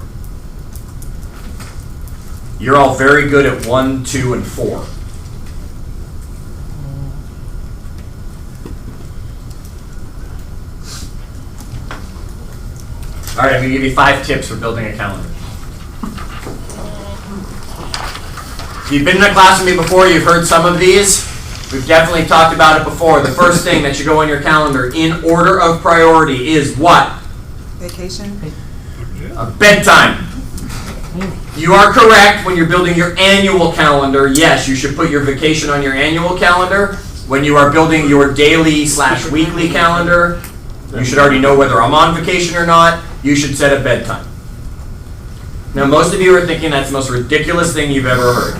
You're all very good at 1, 2, and 4. All right, I'm going to give you 5 tips for building a calendar. If you've been in a class with me before, you've heard some of these. We've definitely talked about it before. The first thing that should go on your calendar in order of priority is what? Vacation. Bedtime. You are correct when you're building your annual calendar. Yes, you should put your vacation on your annual calendar. When you are building your daily/weekly calendar, you should already know whether I'm on vacation or not. You should set a bedtime. Now, most of you are thinking that's the most ridiculous thing you've ever heard.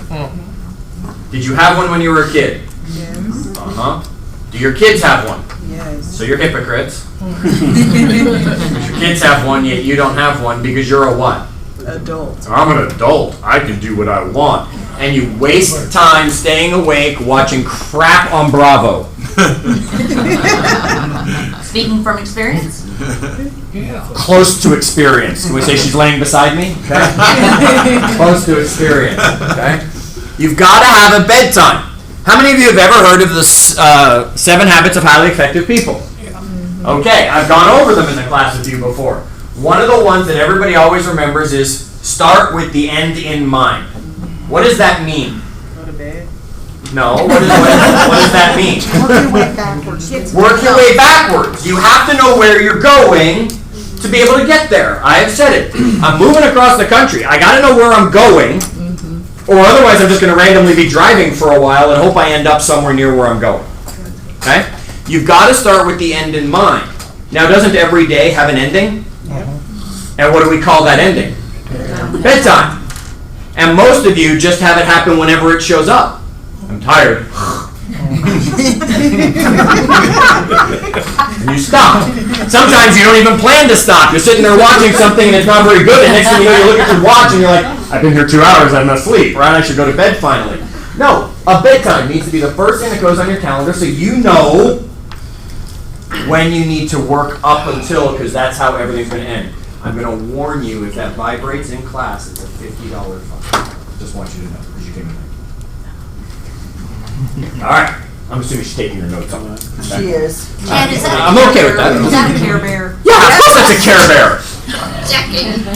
Did you have one when you were a kid? Yes. Uh-huh. Do your kids have one? Yes. So you're hypocrites. Because your kids have one, yet you don't have one because you're a what? Adult. I'm an adult. I can do what I want. And you waste time staying awake watching crap on Bravo. Speaking from experience? Close to experience. Can we say she's laying beside me? Okay. Close to experience. Okay. You've got to have a bedtime. How many of you have ever heard of the 7 Habits of Highly Effective People? Okay, I've gone over them in the class with you before. One of the ones that everybody always remembers is start with the end in mind. What does that mean? Go to bed. No, what does that mean? Work your way backwards. Work your way backwards. You have to know where you're going to be able to get there. I have said it. I'm moving across the country. I got to know where I'm going, or otherwise I'm just going to randomly be driving for a while and hope I end up somewhere near where I'm going. Okay? You've got to start with the end in mind. Now, doesn't every day have an ending? And what do we call that ending? Bedtime. And most of you just have it happen whenever it shows up. I'm tired. And you stop. Sometimes you don't even plan to stop. You're sitting there watching something and it's not very good, and next thing you know, you look at your watch and you're like, I've been here 2 hours, I'm asleep, right? I should go to bed finally. No, a bedtime needs to be the first thing that goes on your calendar so you know when you need to work up until, because that's how everything's going to end. I'm going to warn you, if that vibrates in class, it's a $50 fine. Just want you to know, because you came in. All right. I'm assuming she's taking your notes on that. She is. Chad, is that I'm okay with that. Is that a Care Bear? Yeah, of course that's a Care Bear.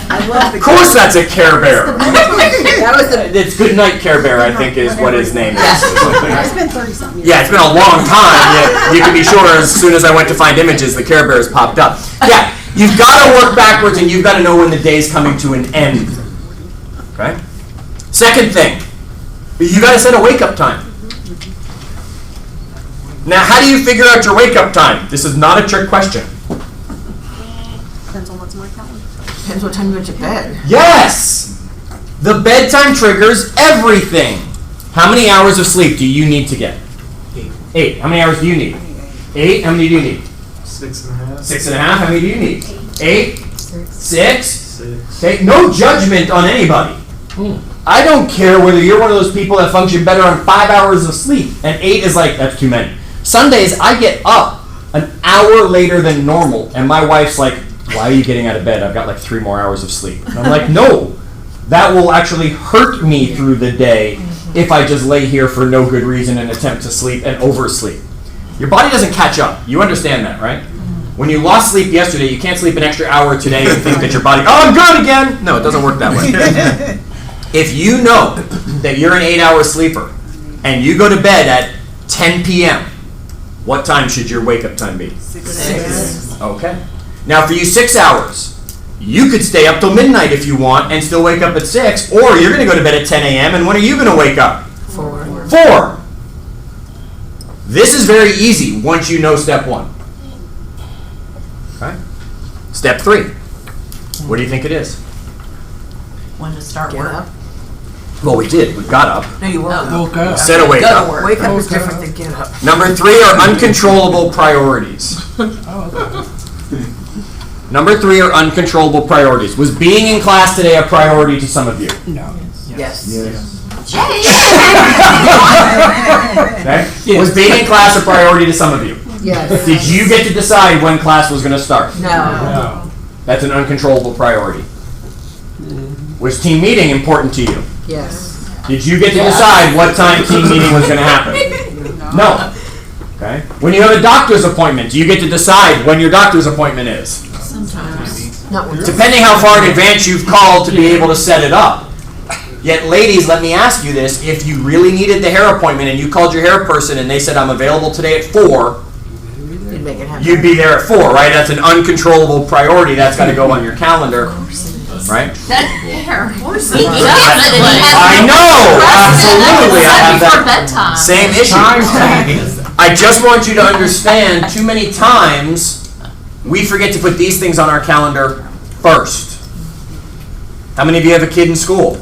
I love the Of course that's a Care Bear. That was the. It's Good Night Care Bear, I think, is what his name is. It's been 30-something years. Yeah, it's been a long time. You can be sure as soon as I went to find images, the Care Bears popped up. Yeah, you've got to work backwards and you've got to know when the day's coming to an end. Okay? Second thing, you got to set a wake-up time. Now, how do you figure out your wake-up time? This is not a trick question. Depends on what's in my calendar. Depends what time you go to bed. Yes! The bedtime triggers everything. How many hours of sleep do you need to get? 8. How many hours do you need? 8. How many do you need? 6.5. 6.5. How many do you need? 8. 6. 6. Okay, no judgment on anybody. I don't care whether you're one of those people that function better on 5 hours of sleep, and 8 is like, that's too many. Sundays, I get up an hour later than normal, and my wife's like, why are you getting out of bed? I've got like 3 more hours of sleep. And I'm like, no, that will actually hurt me through the day if I just lay here for no good reason and attempt to sleep and oversleep. Your body doesn't catch up. You understand that, right? When you lost sleep yesterday, you can't sleep an extra hour today and think that your body, oh, I'm good again. No, it doesn't work that way. If you know that you're an 8-hour sleeper and you go to bed at 10 p.m., what time should your wake-up time be? 6. Okay. Now, for you 6 hours, you could stay up till midnight if you want and still wake up at 6, or you're going to go to bed at 10 a.m., and when are you going to wake up? 4. This is very easy once you know step 1. Okay. Step 3. What do you think it is? When to start work? Well, we did. We got up. No, you won't. Woke up. Said a wake Go to up. work. Wake up is different than get up. Number 3 are uncontrollable priorities. Oh, okay. Number 3 are uncontrollable priorities. Was being in class today a priority to some of you? No. Yes. Okay? Was being in class a priority to some of you? Yes. Did you get to decide when class was going to start? No. That's an uncontrollable priority. Was team meeting important to you? Yes. Did you get to decide what time team meeting was going to happen? No. Okay. When you have a doctor's appointment, do you get to decide when your doctor's appointment is? Sometimes. Not one. Depending how far in advance you've called to be able to set it up. Yet, ladies, let me ask you this. If you really needed the hair appointment and you called your hair person and they said, I'm available today at 4, You'd make it happen. you'd be there at 4, right? That's an uncontrollable priority. That's got to go on your calendar, right? That hair. I know, absolutely. I have that bedtime. same issue. I just want you to understand, too many times we forget to put these things on our calendar first. How many of you have a kid in school?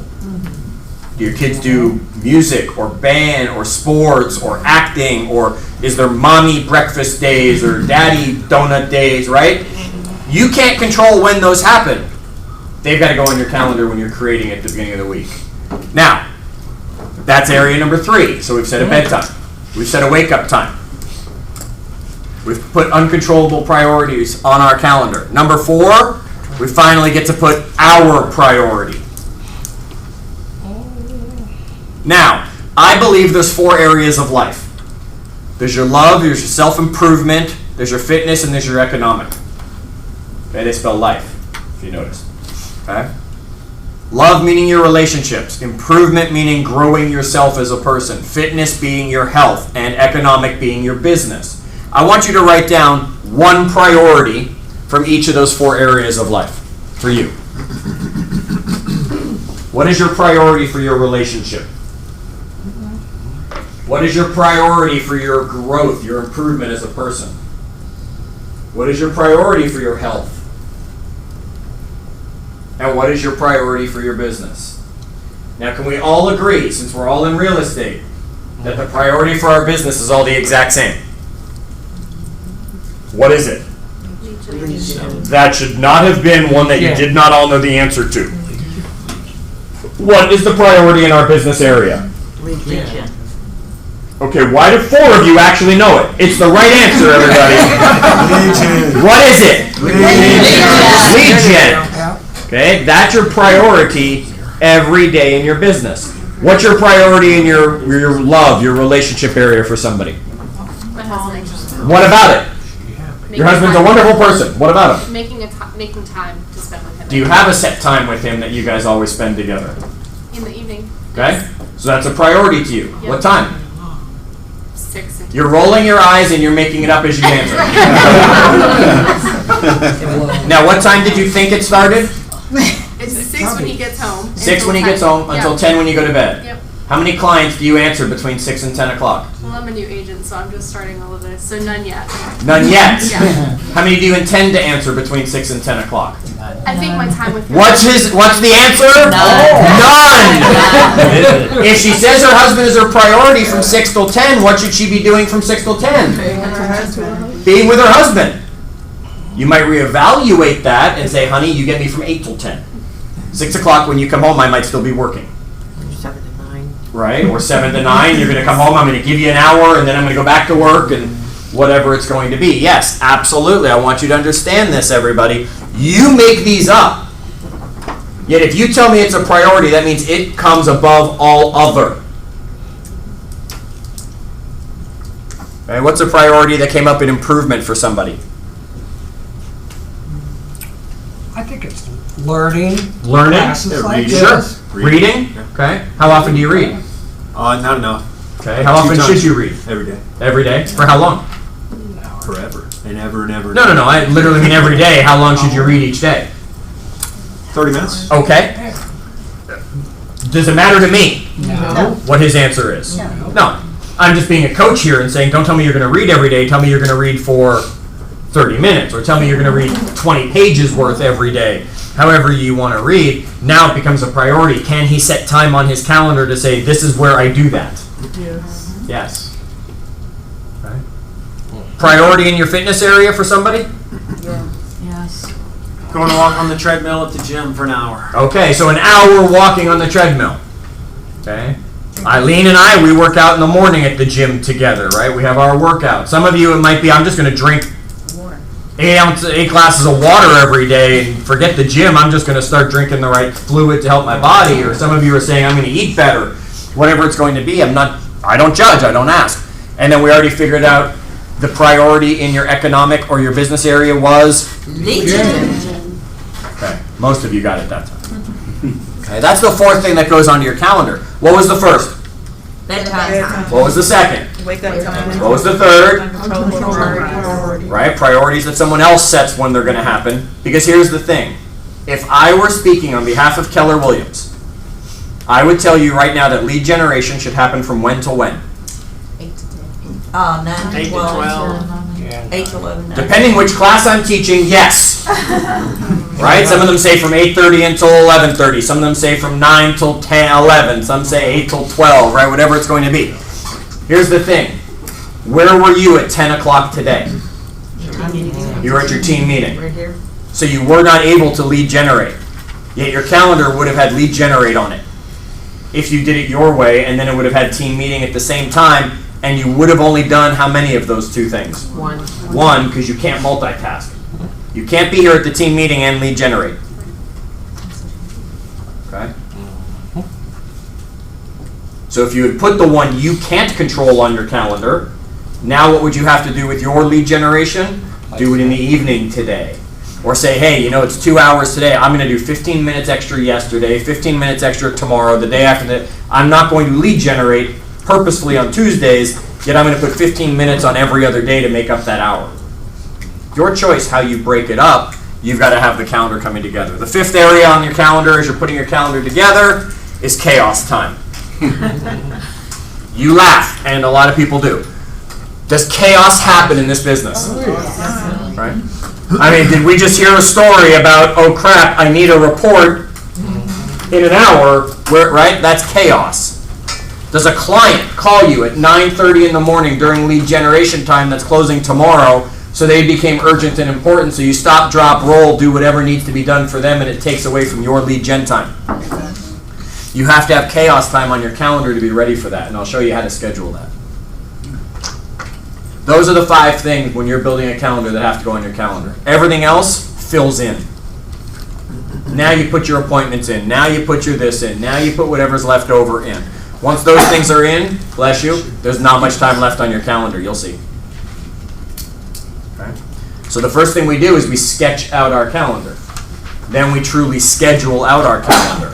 Do your kids do music or band or sports or acting, or is there mommy breakfast days or daddy donut days, right? You can't control when those happen. They've got to go on your calendar when you're creating it at the beginning of the week. Now, that's area number 3. So we've set a bedtime. We've set a wake-up time. We've put uncontrollable priorities on our calendar. Number 4, we finally get to put our priority. Now, I believe there's 4 areas of life. There's your love, there's your self-improvement, there's your fitness, and there's your economic. Okay, they spell life, if you notice. Okay? Love meaning your relationships, improvement meaning growing yourself as a person, fitness being your health, and economic being your business. I want you to write down one priority from each of those 4 areas of life for you. What is your priority for your relationship? What is your priority for your growth, your improvement as a person? What is your priority for your health? And what is your priority for your business? Now, can we all agree, since we're all in real estate, that the priority for our business is all the exact same? What is it? That should not have been one that you did not all know the answer to. What is the priority in our business area? Legion. Okay, why do 4 of you actually know it? It's the right answer, everybody. What is it? Legion. Okay, that's your priority every day in your business. What's your priority in your love, your relationship area for somebody? My husband. What about it? Your husband's a wonderful person. What about him? Making time to spend with him. Do you have a set time with him that you guys always spend together? In the evening. Okay, so that's a priority to you. Yep. What time? 6. You're rolling your eyes and you're making it up as you answer. Now, what time did you think it started? It's 6 when he gets home. 6 when he gets home, until 10 when you go to bed. Yep. How many clients do you answer between 6 and 10 o'clock? Well, I'm a new agent, so I'm just starting all of this. So none yet. None yet? Yeah. How many do you intend to answer between 6 and 10 o'clock? I think my time with him. What's the answer? None. If she says her husband is her priority from 6 till 10, what should she be doing from 6 till 10? Being with her husband. You might reevaluate that and say, honey, you get me from 8 till 10. 6 o'clock when you come home, I might still be working. 7 to 9. Right? Or 7 to 9, you're going to come home, I'm going to give you an hour, and then I'm going to go back to work, and whatever it's going to be. Yes, absolutely. I want you to understand this, everybody. You make these up. Yet if you tell me it's a priority, that means it comes above all other. Okay, what's a priority that came up in improvement for somebody? I think it's learning. Learning? Classes like Sure. this. Reading? Okay. How often do you read? Not enough. Okay. How often should you read? Every day. Every day? For how long? Forever. And ever and ever. No. I literally mean every day. How long should you read each day? 30 minutes. Okay. Does it matter to me No. what his answer is? No. I'm just being a coach here and saying, don't tell me you're going to read every day. Tell me you're going to read for 30 minutes. Or tell me you're going to read 20 pages worth every day. However you want to read. Now it becomes a priority. Can he set time on his calendar to say, this is where I do that? Yes. Okay. Priority in your fitness area for somebody? Yes. Going to walk on the treadmill at the gym for an hour. Okay, so an hour walking on the treadmill. Okay. Eileen and I, we work out in the morning at the gym together, right? We have our workout. Some of you, it might be, I'm just going to drink 8 glasses of water every day and forget the gym. I'm just going to start drinking the right fluid to help my body. Or some of you are saying, I'm going to eat better. Whatever it's going to be, I don't judge, I don't ask. And then we already figured out the priority in your economic or your business area was? Legion. Okay, most of you got it that time. Okay, that's the fourth thing that goes onto your calendar. What was the first? Bedtime. What was the second? Wake up time. What was the third? Priority. Right, priorities that someone else sets when they're going to happen. Because here's the thing. If I were speaking on behalf of Keller Williams, I would tell you right now that lead generation should happen from when to when? 9 to 8 to 12. 12. 8 to 11. Depending which class I'm teaching, yes. Right? Some of them say from 8:30 until 11:30. Some of them say from 9 till 10, 11. Some say 8 till 12, right? Whatever it's going to be. Here's the thing. Where were you at 10 o'clock today? You were at your team meeting. Right here. So you were not able to lead generate. Yet your calendar would have had lead generate on it. If you did it your way, and then it would have had team meeting at the same time, and you would have only done how many of those two things? One, because you can't multitask. You can't be here at the team meeting and lead generate. Okay? So if you had put the one you can't control on your calendar, now what would you have to do with your lead generation? Do it in the evening today. Or say, hey, it's 2 hours today. I'm going to do 15 minutes extra yesterday, 15 minutes extra tomorrow, the day after that. I'm not going to lead generate purposefully on Tuesdays, yet I'm going to put 15 minutes on every other day to make up that hour. Your choice how you break it up. You've got to have the calendar coming together. The fifth area on your calendar as you're putting your calendar together is chaos time. You laugh, and a lot of people do. Does chaos happen in this business? Right? I mean, did we just hear a story about, oh crap, I need a report in an hour, right? That's chaos. Does a client call you at 9:30 in the morning during lead generation time that's closing tomorrow, so they became urgent and important, so you stop, drop, roll, do whatever needs to be done for them, and it takes away from your lead gen time? You have to have chaos time on your calendar to be ready for that, and I'll show you how to schedule that. Those are the 5 things when you're building a calendar that have to go on your calendar. Everything else fills in. Now you put your appointments in. Now you put your this in. Now you put whatever's left over in. Once those things are in, bless you, there's not much time left on your calendar. You'll see. Okay? So the first thing we do is we sketch out our calendar. Then we truly schedule out our calendar.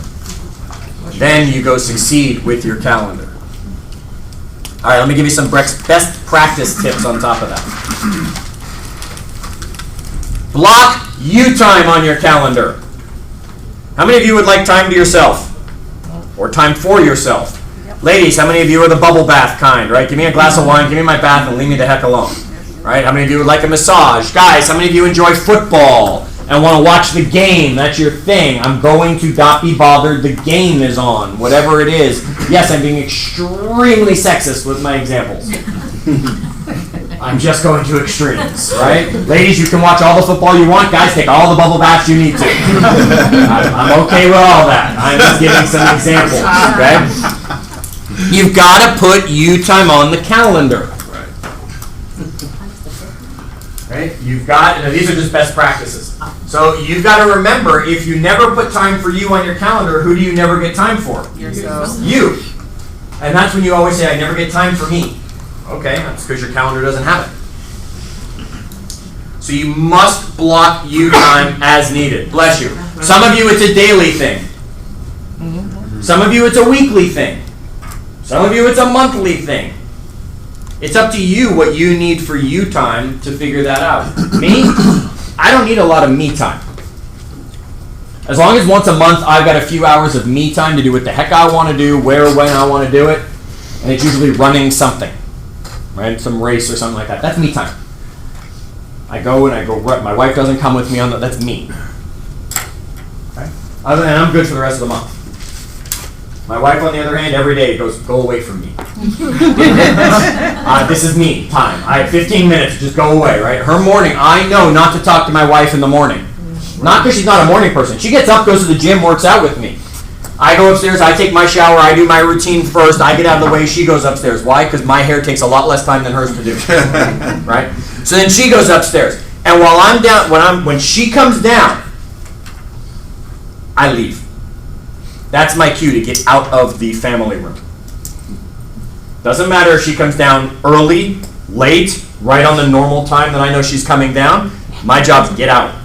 Then you go succeed with your calendar. All right, let me give you some best practice tips on top of that. Block you time on your calendar. How many of you would like time to yourself? Or time for yourself? Ladies, how many of you are the bubble bath kind, right? Give me a glass of wine, give me my bath, and leave me the heck alone. Right? How many of you would like a massage? Guys, how many of you enjoy football and want to watch the game? That's your thing. I'm going to not be bothered. The game is on, whatever it is. Yes, I'm being extremely sexist with my examples. I'm just going to extremes, right? Ladies, you can watch all the football you want. Guys, take all the bubble baths you need to. I'm okay with all that. I'm just giving some examples, okay? You've got to put you time on the calendar. Right? You've got, these are just best practices. So you've got to remember, if you never put time for you on your calendar, who do you never get time for? Yourself. You. And that's when you always say, I never get time for me. Okay, that's because your calendar doesn't have it. So you must block you time as needed. Bless you. Some of you, it's a daily thing. Some of you, it's a weekly thing. Some of you, it's a monthly thing. It's up to you what you need for you time to figure that out. Me, I don't need a lot of me time. As long as once a month I've got a few hours of me time to do what the heck I want to do, where, when I want to do it, and it's usually running something, right? Some race or something like that. That's me time. I go and I go run. My wife doesn't come with me on that. That's me. Okay? Other than I'm good for the rest of the month. My wife, on the other hand, every day goes, go away from me. This is me time. I have 15 minutes, just go away, right? Her morning, I know not to talk to my wife in the morning. Not because she's not a morning person. She gets up, goes to the gym, works out with me. I go upstairs, I take my shower, I do my routine first, I get out of the way, she goes upstairs. Why? Because my hair takes a lot less time than hers to do. Right? So then she goes upstairs. And while I'm down, when she comes down, I leave. That's my cue to get out of the family room. Doesn't matter if she comes down early, late, right on the normal time that I know she's coming down. My job is to get out.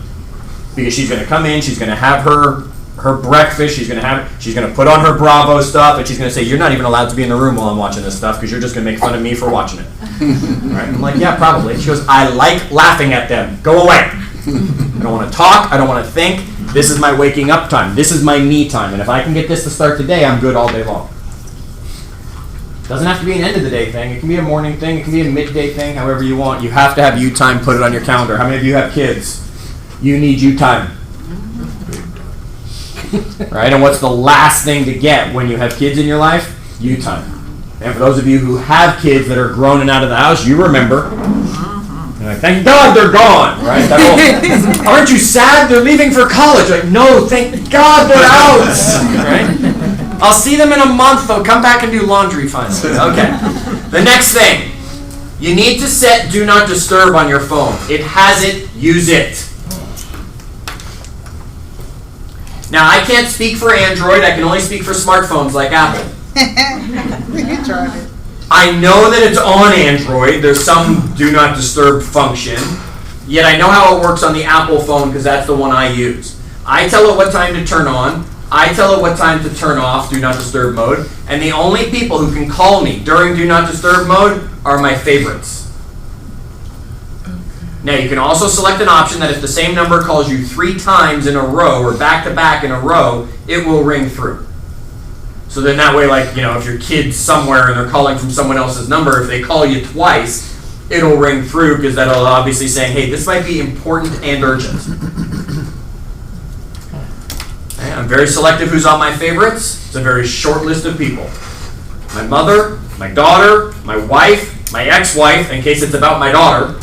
Because she's going to come in, she's going to have her breakfast, she's going to put on her Bravo stuff, and she's going to say, you're not even allowed to be in the room while I'm watching this stuff because you're just going to make fun of me for watching it. Right? I'm like, yeah, probably. She goes, I like laughing at them. Go away. I don't want to talk. I don't want to think. This is my waking up time. This is my me time. And if I can get this to start today, I'm good all day long. Doesn't have to be an end of the day thing. It can be a morning thing. It can be a midday thing, however you want. You have to have you time. Put it on your calendar. How many of you have kids? You need you time. Right? And what's the last thing to get when you have kids in your life? You time. And for those of you who have kids that are grown and out of the house, you remember. You're like, thank God they're gone, right? That whole, aren't you sad they're leaving for college? Like, no, thank God they're out, right? I'll see them in a month. They'll come back and do laundry finally. Okay. The next thing, you need to set Do Not Disturb on your phone. It has it. Use it. Now, I can't speak for Android. I can only speak for smartphones like Apple. I know that it's on Android. There's some Do Not Disturb function. Yet I know how it works on the Apple phone because that's the one I use. I tell it what time to turn on. I tell it what time to turn off Do Not Disturb mode. And the only people who can call me during Do Not Disturb mode are my favorites. Now, you can also select an option that if the same number calls you 3 times in a row or back-to-back in a row, it will ring through. So then that way, like, if your kid's somewhere and they're calling from someone else's number, if they call you twice, it'll ring through because that'll obviously say, hey, this might be important and urgent. Okay, I'm very selective who's on my favorites. It's a very short list of people. My mother, my daughter, my wife, my ex-wife, in case it's about my daughter.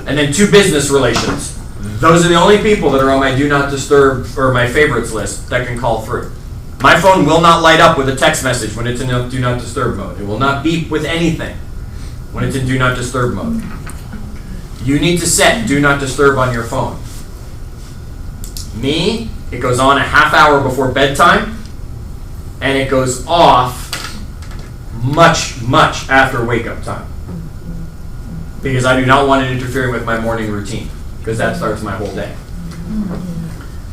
And then 2 business relations. Those are the only people that are on my Do Not Disturb or my favorites list that can call through. My phone will not light up with a text message when it's in Do Not Disturb mode. It will not beep with anything when it's in Do Not Disturb mode. You need to set Do Not Disturb on your phone. Me, it goes on a half hour before bedtime, and it goes off much, much after wake-up time. Because I do not want it interfering with my morning routine, because that starts my whole day.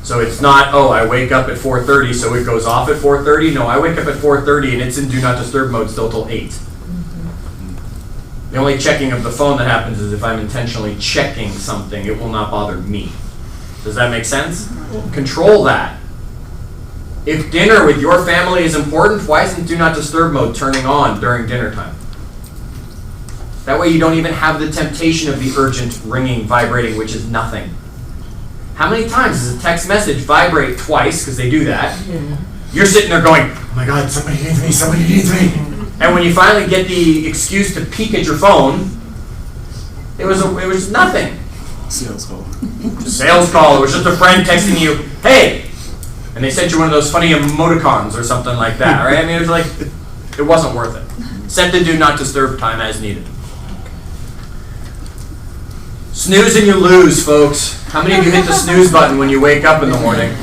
So it's not, I wake up at 4:30, so it goes off at 4:30. No, I wake up at 4:30 and it's in Do Not Disturb mode still till 8. The only checking of the phone that happens is if I'm intentionally checking something, it will not bother me. Does that make sense? Control that. If dinner with your family is important, why isn't Do Not Disturb mode turning on during dinner time? That way you don't even have the temptation of the urgent ringing, vibrating, which is nothing. How many times does a text message vibrate twice, because they do that? Yeah. You're sitting there going, oh my God, somebody needs me, somebody needs me. And when you finally get the excuse to peek at your phone, it was nothing. Sales call. Sales call. It was just a friend texting you, hey, and they sent you one of those funny emoticons or something like that, right? I mean, it was like, it wasn't worth it. Set the Do Not Disturb time as needed. Snooze and you lose, folks. How many of you hit the snooze button when you wake up in the morning?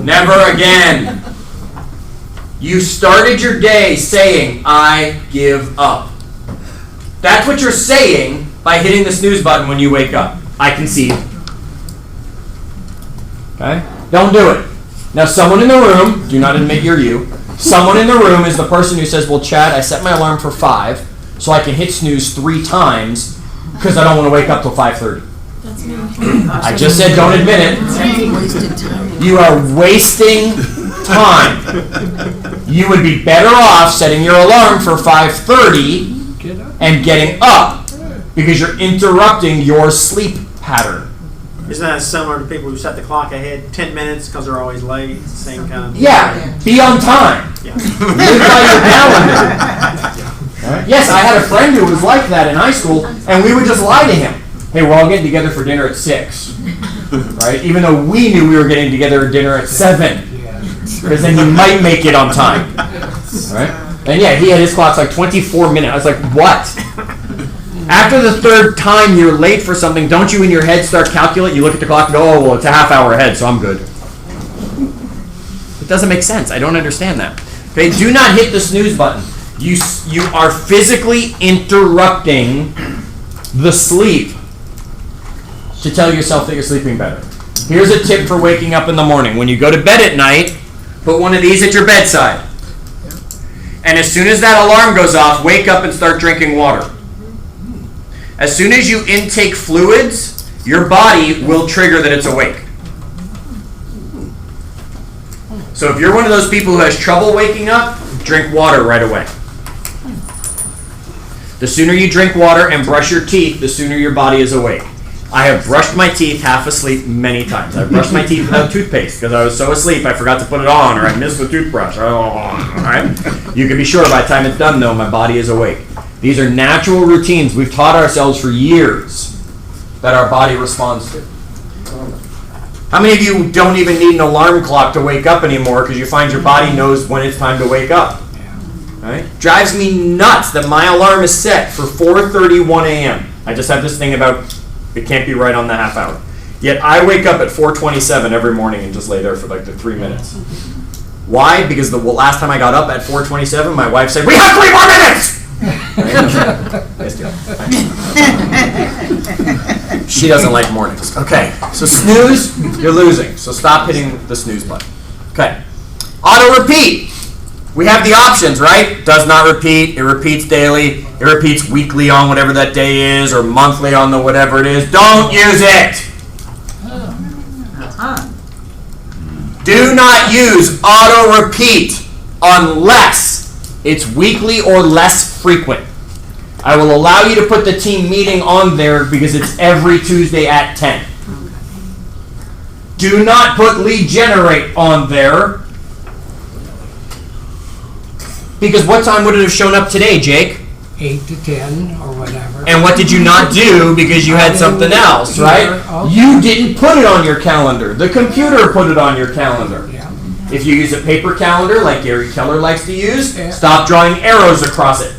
Never again. You started your day saying, I give up. That's what you're saying by hitting the snooze button when you wake up. I concede. Okay? Don't do it. Now, someone in the room, do not admit you're you, someone in the room is the person who says, well, Chad, I set my alarm for 5 so I can hit snooze 3 times because I don't want to wake up till 5:30. That's me. I just said don't admit it. You are wasting time. You would be better off setting your alarm for 5:30 and getting up because you're interrupting your sleep pattern. Isn't that similar to people who set the clock ahead 10 minutes because they're always late? It's the same kind of... Yeah, be on time. Yeah. Live by your calendar. Yes, I had a friend who was like that in high school, and we would just lie to him. hey, we're all getting together for dinner at 6, right? Even though we knew we were getting together at dinner at 7, because then you might make it on time, right? And yeah, he had his clock's like 24 minutes. I was like, what? After the third time you're late for something, don't you in your head start calculate? You look at the clock and go, oh, well, it's a half hour ahead, so I'm good. It doesn't make sense. I don't understand that. Okay, do not hit the snooze button. You are physically interrupting the sleep to tell yourself that you're sleeping better. Here's a tip for waking up in the morning. When you go to bed at night, put one of these at your bedside. And as soon as that alarm goes off, wake up and start drinking water. As soon as you intake fluids, your body will trigger that it's awake. So if you're one of those people who has trouble waking up, drink water right away. The sooner you drink water and brush your teeth, the sooner your body is awake. I have brushed my teeth half asleep many times. I've brushed my teeth without toothpaste because I was so asleep I forgot to put it on, or I missed the toothbrush. All right? You can be sure by the time it's done, though, my body is awake. These are natural routines we've taught ourselves for years that our body responds to. How many of you don't even need an alarm clock to wake up anymore because you find your body knows when it's time to wake up? Right? Drives me nuts that my alarm is set for 4:31 a.m. I just have this thing about it can't be right on the half hour. Yet I wake up at 4:27 every morning and just lay there for like the 3 minutes. Why? Because the last time I got up at 4:27, my wife said, "We have 3 more minutes!" Nice deal. She doesn't like mornings. Okay, so snooze, you're losing. So stop hitting the snooze button. Okay, auto repeat. We have the options, right? Does not repeat. It repeats daily. It repeats weekly on whatever that day is, or monthly on the whatever it is. Don't use it. Do not use auto repeat unless it's weekly or less frequent. I will allow you to put the team meeting on there because it's every Tuesday at 10. Do not put lead generate on there because what time would it have shown up today, Jake? 8 to 10 or whatever. And what did you not do because you had something else, right? Okay. You didn't put it on your calendar. The computer put it on your calendar. Yeah. If you use a paper calendar like Gary Keller likes to use, Yeah. stop drawing arrows across it.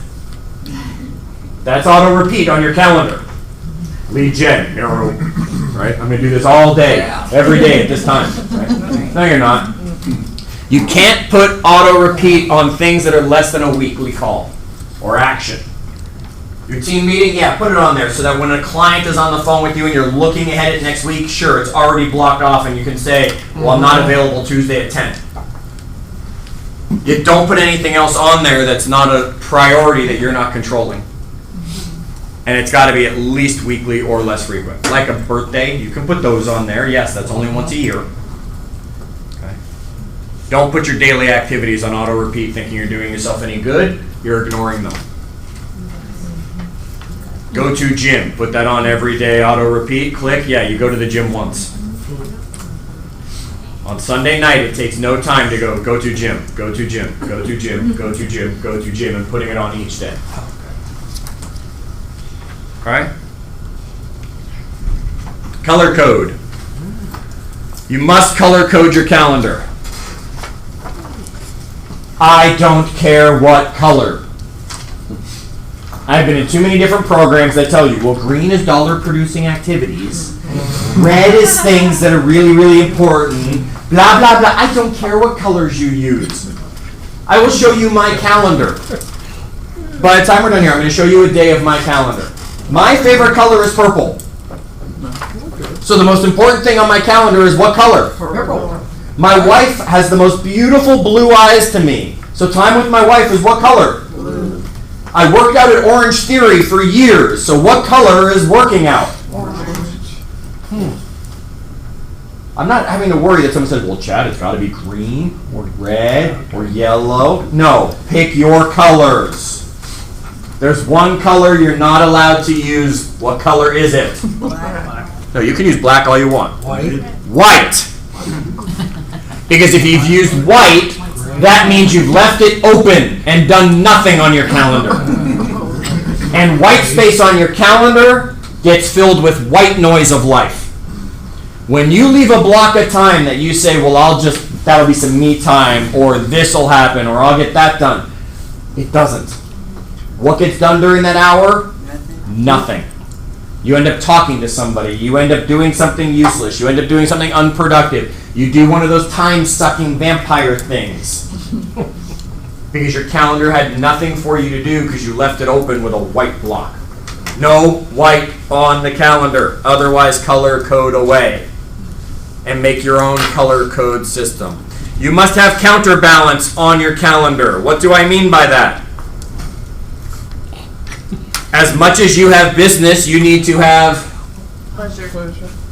That's auto repeat on your calendar. Lead gen, arrow. Right? I'm going to do this all day, every day at this time. Right? No, you're not. You can't put auto repeat on things that are less than a weekly call or action. Your team meeting, yeah, put it on there so that when a client is on the phone with you and you're looking ahead at next week, sure, it's already blocked off and you can say, well, I'm not available Tuesday at 10. You don't put anything else on there that's not a priority that you're not controlling. And it's got to be at least weekly or less frequent. Like a birthday, you can put those on there. Yes, that's only once a year. Okay. Don't put your daily activities on auto repeat thinking you're doing yourself any good. You're ignoring them. Go to gym. Put that on every day, auto repeat. Click. Yeah, you go to the gym once. On Sunday night, it takes no time to go to gym, go to gym, go to gym, go to gym, go to gym, and putting it on each day. All right? Color code. You must color code your calendar. I don't care what color. I've been in too many different programs that tell you, well, green is dollar producing activities. Red is things that are really, really important. Blah, blah, blah. I don't care what colors you use. I will show you my calendar. By the time we're done here, I'm going to show you a day of my calendar. My favorite color is purple. So the most important thing on my calendar is what color? Purple. My wife has the most beautiful blue eyes to me. So time with my wife is what color? Blue. I worked out at Orange Theory for years. So what color is working out? I'm not having to worry that someone says, well, Chad, it's got to be green or red or yellow. No, pick your colors. There's one color you're not allowed to use. What color is it? Black. No, you can use black all you want. White. White. Because if you've used white, that means you've left it open and done nothing on your calendar. And white space on your calendar gets filled with white noise of life. When you leave a block of time that you say, well, that'll be some me time, or this'll happen, or I'll get that done. It doesn't. What gets done during that hour? Nothing. You end up talking to somebody. You end up doing something useless. You end up doing something unproductive. You do one of those time-sucking vampire things. Because your calendar had nothing for you to do because you left it open with a white block. No white on the calendar. Otherwise, color code away. And make your own color code system. You must have counterbalance on your calendar. What do I mean by that? As much as you have business, you need to have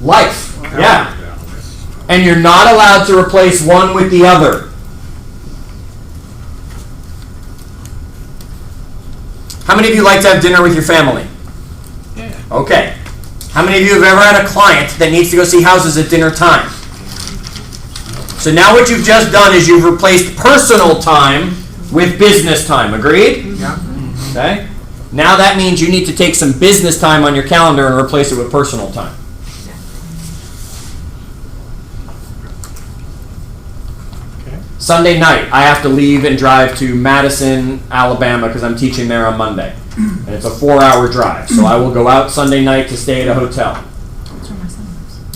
life. Yeah. And you're not allowed to replace one with the other. How many of you like to have dinner with your family? Yeah. Okay. How many of you have ever had a client that needs to go see houses at dinner time? So now what you've just done is you've replaced personal time with business time. Agreed? Yeah. Okay. Now that means you need to take some business time on your calendar and replace it with personal time. Okay. Sunday night, I have to leave and drive to Madison, Alabama, because I'm teaching there on Monday. And it's a 4-hour drive. So I will go out Sunday night to stay at a hotel.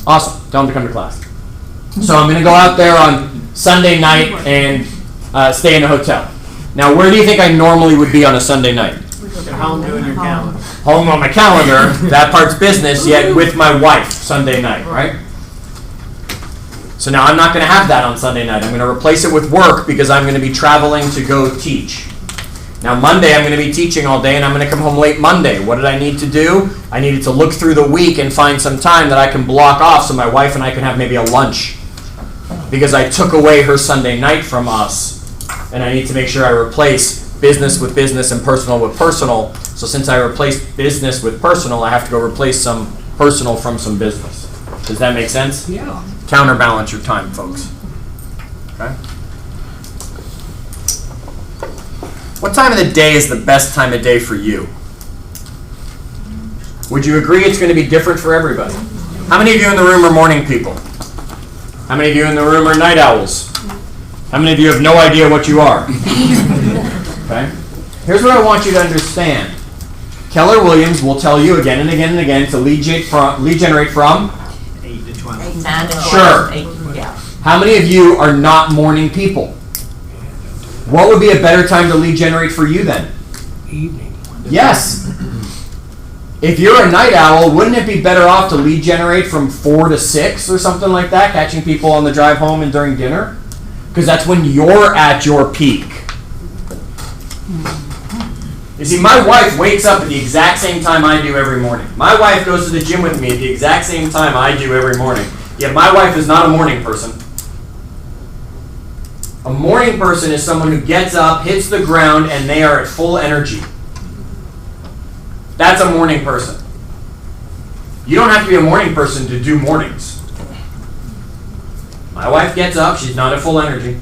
Awesome. Tell them to come to class. So I'm going to go out there on Sunday night and stay in a hotel. Now, where do you think I normally would be on a Sunday night? At home doing your calendar. Home on my calendar, that part's business, yet with my wife Sunday night, right? So now I'm not going to have that on Sunday night. I'm going to replace it with work because I'm going to be traveling to go teach. Now Monday I'm going to be teaching all day and I'm going to come home late Monday. What did I need to do? I needed to look through the week and find some time that I can block off so my wife and I can have maybe a lunch. Because I took away her Sunday night from us. And I need to make sure I replace business with business and personal with personal. So since I replaced business with personal, I have to go replace some personal from some business. Does that make sense? Yeah. Counterbalance your time, folks. Okay? What time of the day is the best time of day for you? Would you agree it's going to be different for everybody? How many of you in the room are morning people? How many of you in the room are night owls? How many of you have no idea what you are? Okay? Here's what I want you to understand. Keller Williams will tell you again and again and again to lead generate from 8 to 12. 9 to 12. Sure. 8, yeah. How many of you are not morning people? What would be a better time to lead generate for you then? Evening. Yes. If you're a night owl, wouldn't it be better off to lead generate from 4 to 6 or something like that, catching people on the drive home and during dinner? Because that's when you're at your peak. You see, my wife wakes up at the exact same time I do every morning. My wife goes to the gym with me at the exact same time I do every morning. Yet my wife is not a morning person. A morning person is someone who gets up, hits the ground, and they are at full energy. That's a morning person. You don't have to be a morning person to do mornings. My wife gets up, she's not at full energy.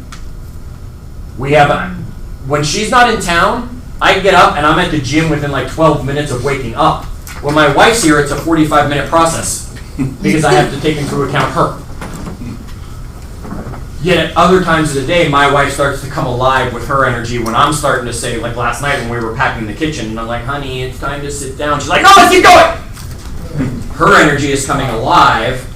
When she's not in town, I get up and I'm at the gym within like 12 minutes of waking up. When my wife's here, it's a 45-minute process because I have to take into account her. Yet at other times of the day, my wife starts to come alive with her energy when I'm starting to say, like last night when we were packing the kitchen, and I'm like, honey, it's time to sit down. She's like, no, let's keep going. Her energy is coming alive.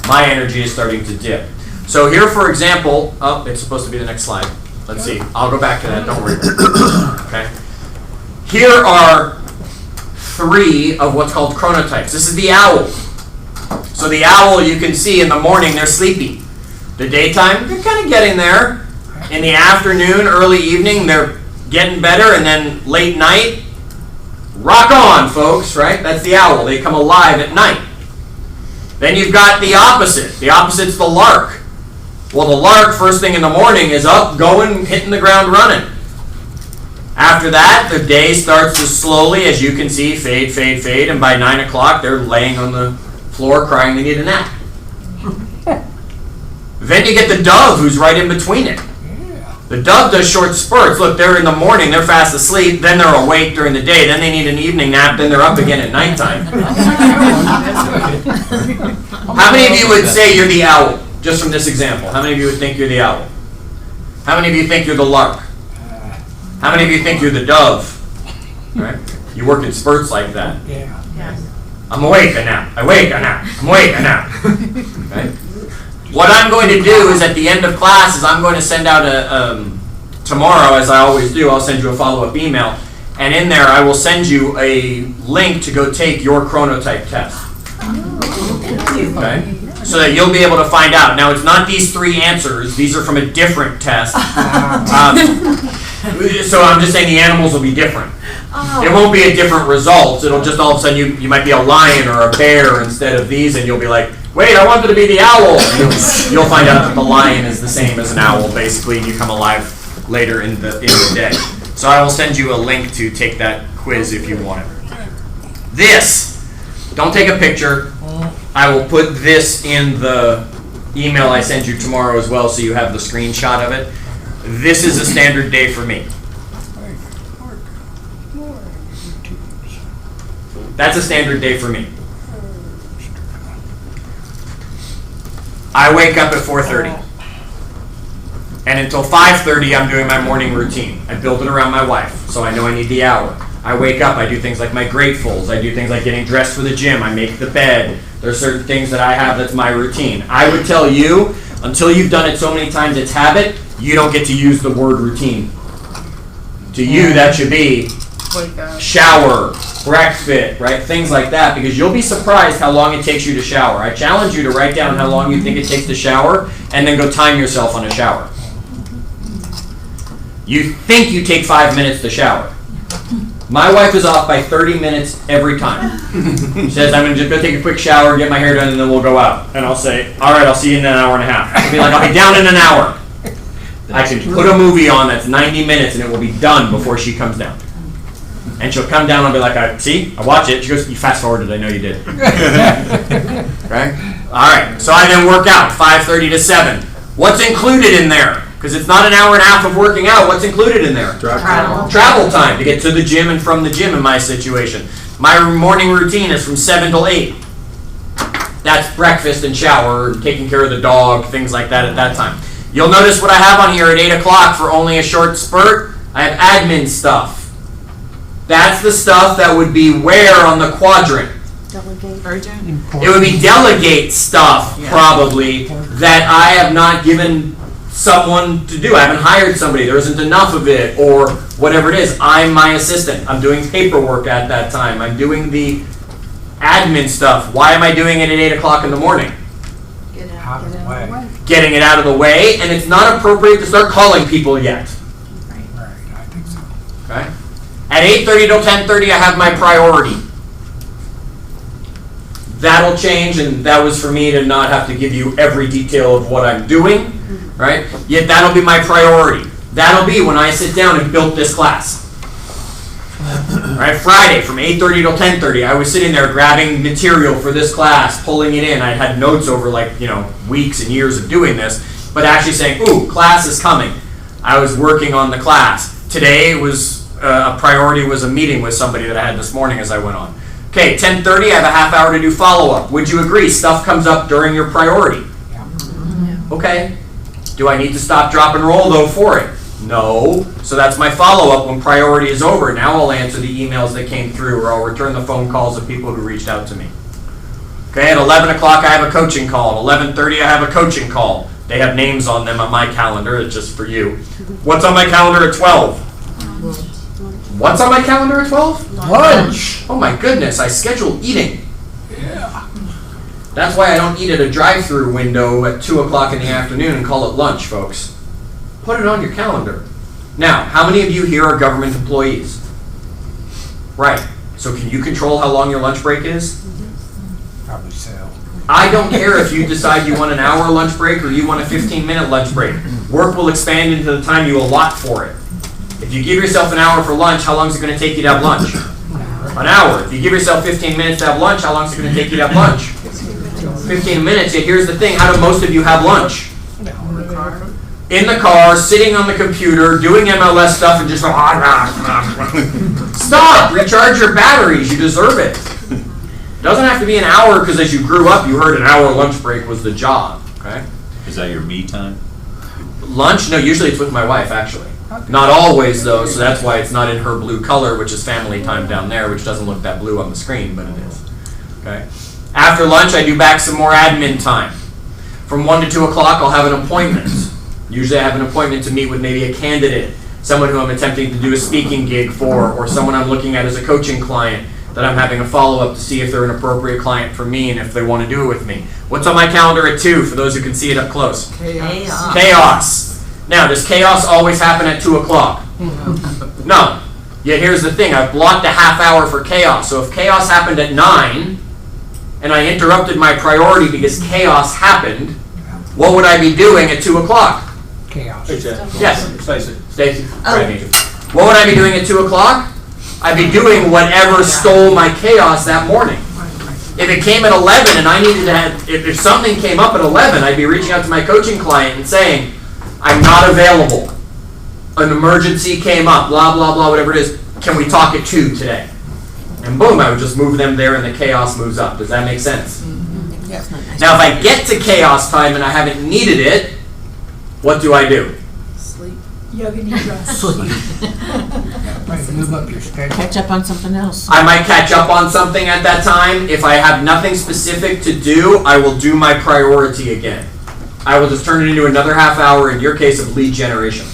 My energy is starting to dip. So here, for example, it's supposed to be the next slide. Let's see. I'll go back to that. Don't worry. Okay. Here are 3 of what's called chronotypes. This is the owl. So the owl, you can see in the morning, they're sleepy. The daytime, they're kind of getting there. In the afternoon, early evening, they're getting better. And then late night, rock on, folks, right? That's the owl. They come alive at night. Then you've got the opposite. The opposite's the lark. Well, the lark, first thing in the morning, is up, going, hitting the ground running. After that, the day starts to slowly, as you can see, fade, fade, fade. And by 9 o'clock, they're laying on the floor crying they need a nap. Then you get the dove, who's right in between it. The The dove does short spurts. Look, they're in the morning, they're fast asleep, then they're awake during the day, then they need an evening nap, then they're up again at nighttime. How many of you would say you're the owl, just from this example? How many of you would think you're the owl? How many of you think you're the lark? How many of you think you're the dove? Right? You work in spurts like that. Yeah. I'm awake and now. I wake and now. I'm awake and now. Right? What I'm going to do is at the end of class is I'm going to send out tomorrow, as I always do, I'll send you a follow-up email. And in there I will send you a link to go take your chronotype test. Okay? So that you'll be able to find out. Now, it's not these 3 answers. These are from a different test. So I'm just saying the animals will be different. It won't be a different result. It'll just all of a sudden you might be a lion or a bear instead of these, and you'll be like, wait, I wanted to be the owl. And you'll find out that the lion is the same as an owl, basically, and you come alive later in the day. So I will send you a link to take that quiz if you want it. This, don't take a picture. I will put this in the email I send you tomorrow as well, so you have the screenshot of it. This is a standard day for me. That's a standard day for me. I wake up at 4:30. And until 5:30, I'm doing my morning routine. I build it around my wife, so I know I need the hour. I wake up, I do things like my gratefuls, I do things like getting dressed for the gym, I make the bed. There's certain things that I have that's my routine. I would tell you, until you've done it so many times it's habit, you don't get to use the word routine. To you, that should be shower, breakfast, right? Things like that, because you'll be surprised how long it takes you to shower. I challenge you to write down how long you think it takes to shower, and then go time yourself on a shower. You think you take 5 minutes to shower. My wife is off by 30 minutes every time. She says, I'm going to just go take a quick shower, get my hair done, and then we'll go out. And I'll say, all right, I'll see you in an hour and a half. She'll be like, I'll be down in an hour. I can put a movie on that's 90 minutes, and it will be done before she comes down. And she'll come down and be like, I watch it. She goes, you fast forwarded, I know you did. Right? All right, so I then work out, 5:30 to 7. What's included in there? Because it's not an hour and a half of working out. What's included in there? Travel time to get to the gym and from the gym in my situation. My morning routine is from 7 till 8. That's breakfast and shower, taking care of the dog, things like that at that time. You'll notice what I have on here at 8 o'clock for only a short spurt. I have admin stuff. That's the stuff that would be where on the quadrant? It would be delegate stuff, probably, that I have not given someone to do. I haven't hired somebody. There isn't enough of it, or whatever it is. I'm my assistant. I'm doing paperwork at that time. I'm doing the admin stuff. Why am I doing it at 8 o'clock in the morning? Out of the way. Getting it out of the way, and it's not appropriate to start calling people yet. Right, I think so. Okay? At 8:30 till 10:30, I have my priority. That'll change, and that was for me to not have to give you every detail of what I'm doing, right? Yet that'll be my priority. That'll be when I sit down and build this class. Right? Friday from 8:30 till 10:30, I was sitting there grabbing material for this class, pulling it in. I had notes over weeks and years of doing this, but actually saying, ooh, class is coming. I was working on the class. Today was a priority was a meeting with somebody that I had this morning as I went on. Okay, 10:30, I have a half hour to do follow-up. Would you agree? Stuff comes up during your priority. Okay. Do I need to stop, drop, and roll, though, for it? No. So that's my follow-up when priority is over. Now I'll answer the emails that came through, or I'll return the phone calls of people who reached out to me. Okay, at 11 o'clock, I have a coaching call. At 11:30, I have a coaching call. They have names on them on my calendar. It's just for you. What's on my calendar at 12? What's on my calendar at 12? Lunch. Oh my goodness, I scheduled eating. Yeah. That's why I don't eat at a drive-through window at 2 o'clock in the afternoon and call it lunch, folks. Put it on your calendar. Now, how many of you here are government employees? Right. So can you control how long your lunch break is? Probably so. I don't care if you decide you want an hour lunch break or you want a 15-minute lunch break. Work will expand into the time you allot for it. If you give yourself an hour for lunch, how long is it going to take you to have lunch? An hour. If you give yourself 15 minutes to have lunch, how long is it going to take you to have lunch? 15 minutes. Yet here's the thing. How do most of you have lunch? in the car, sitting on the computer, doing MLS stuff, and just stop. Recharge your batteries. You deserve it. Doesn't have to be an hour because as you grew up, you heard an hour lunch break was the job. Okay. Is that your me time? Lunch? No, usually it's with my wife, actually. Not always, though, so that's why it's not in her blue color, which is family time down there, which doesn't look that blue on the screen, but it is. Okay. After lunch, I do back some more admin time. From 1 to 2 o'clock, I'll have an appointment. Usually I have an appointment to meet with maybe a candidate, someone who I'm attempting to do a speaking gig for, or someone I'm looking at as a coaching client that I'm having a follow-up to see if they're an appropriate client for me and if they want to do it with me. What's on my calendar at 2 for those who can see it up close? Chaos. Now, does chaos always happen at 2 o'clock? No. Yeah, here's the thing. I've blocked a half hour for chaos. So if chaos happened at 9 and I interrupted my priority because chaos happened, what would I be doing at 2 o'clock? Chaos. Yes. Stacy. Stacy. What would I be doing at 2 o'clock? I'd be doing whatever stole my chaos that morning. If it came at 11 and I needed to have, if something came up at 11, I'd be reaching out to my coaching client and saying, I'm not available. An emergency came up, blah, blah, blah, whatever it is. Can we talk at 2 today? And boom, I would just move them there and the chaos moves up. Does that make sense? Now, if I get to chaos time and I haven't needed it, what do I do? Sleep. Yoga nidra. Right, move up your schedule. Catch up on something else. I might catch up on something at that time. If I have nothing specific to do, I will do my priority again. I will just turn it into another half hour, in your case, of lead generation.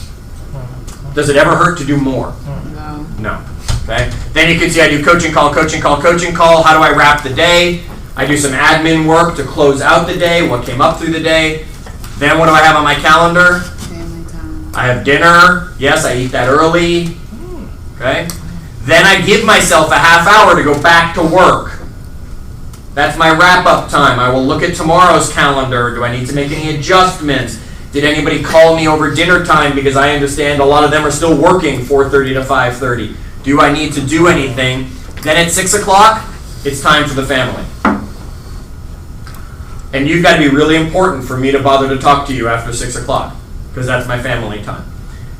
Does it ever hurt to do more? No. No. Okay? Then you can see I do coaching call, coaching call, coaching call. How do I wrap the day? I do some admin work to close out the day, what came up through the day. Then what do I have on my calendar? Family time. I have dinner. Yes, I eat that early. Okay? Then I give myself a half hour to go back to work. That's my wrap-up time. I will look at tomorrow's calendar. Do I need to make any adjustments? Did anybody call me over dinner time? Because I understand a lot of them are still working 4:30 to 5:30. Do I need to do anything? Then at 6 o'clock, it's time for the family. And you've got to be really important for me to bother to talk to you after 6 o'clock, because that's my family time.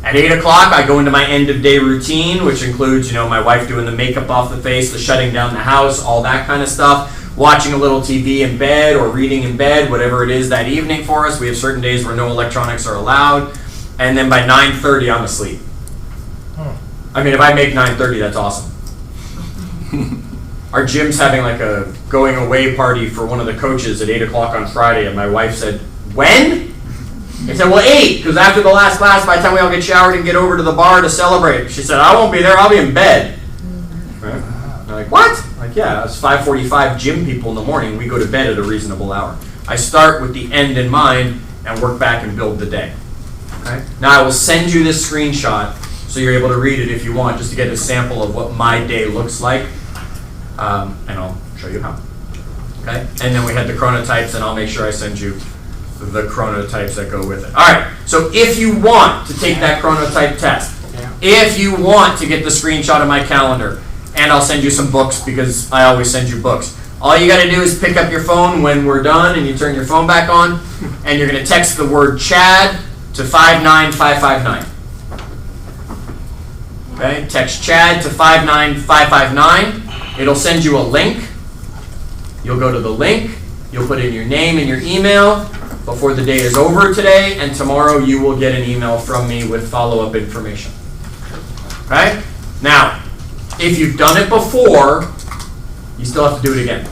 At 8 o'clock, I go into my end-of-day routine, which includes, my wife doing the makeup off the face, the shutting down the house, all that kind of stuff, watching a little TV in bed or reading in bed, whatever it is that evening for us. We have certain days where no electronics are allowed. And then by 9:30, I'm asleep. I mean, if I make 9:30, that's awesome. Our gym's having like a going away party for one of the coaches at 8 o'clock on Friday, and my wife said, when? I said, well, 8, because after the last class, by the time we all get showered and get over to the bar to celebrate. She said, I won't be there, I'll be in bed. Right? I'm like, what? Like, yeah, it's 5:45 gym people in the morning. We go to bed at a reasonable hour. I start with the end in mind and work back and build the day. Okay? Now, I will send you this screenshot so you're able to read it if you want, just to get a sample of what my day looks like. And I'll show you how. Okay? And then we had the chronotypes, and I'll make sure I send you the chronotypes that go with it. All right. So if you want to take that chronotype test, if you want to get the screenshot of my calendar, and I'll send you some books because I always send you books. All you got to do is pick up your phone when we're done, and you turn your phone back on, and you're going to text the word Chad to 59559. Okay? Text Chad to 59559. It'll send you a link. You'll go to the link. You'll put in your name and your email before the day is over today, and tomorrow you will get an email from me with follow-up information. Okay? Now, if you've done it before, you still have to do it again.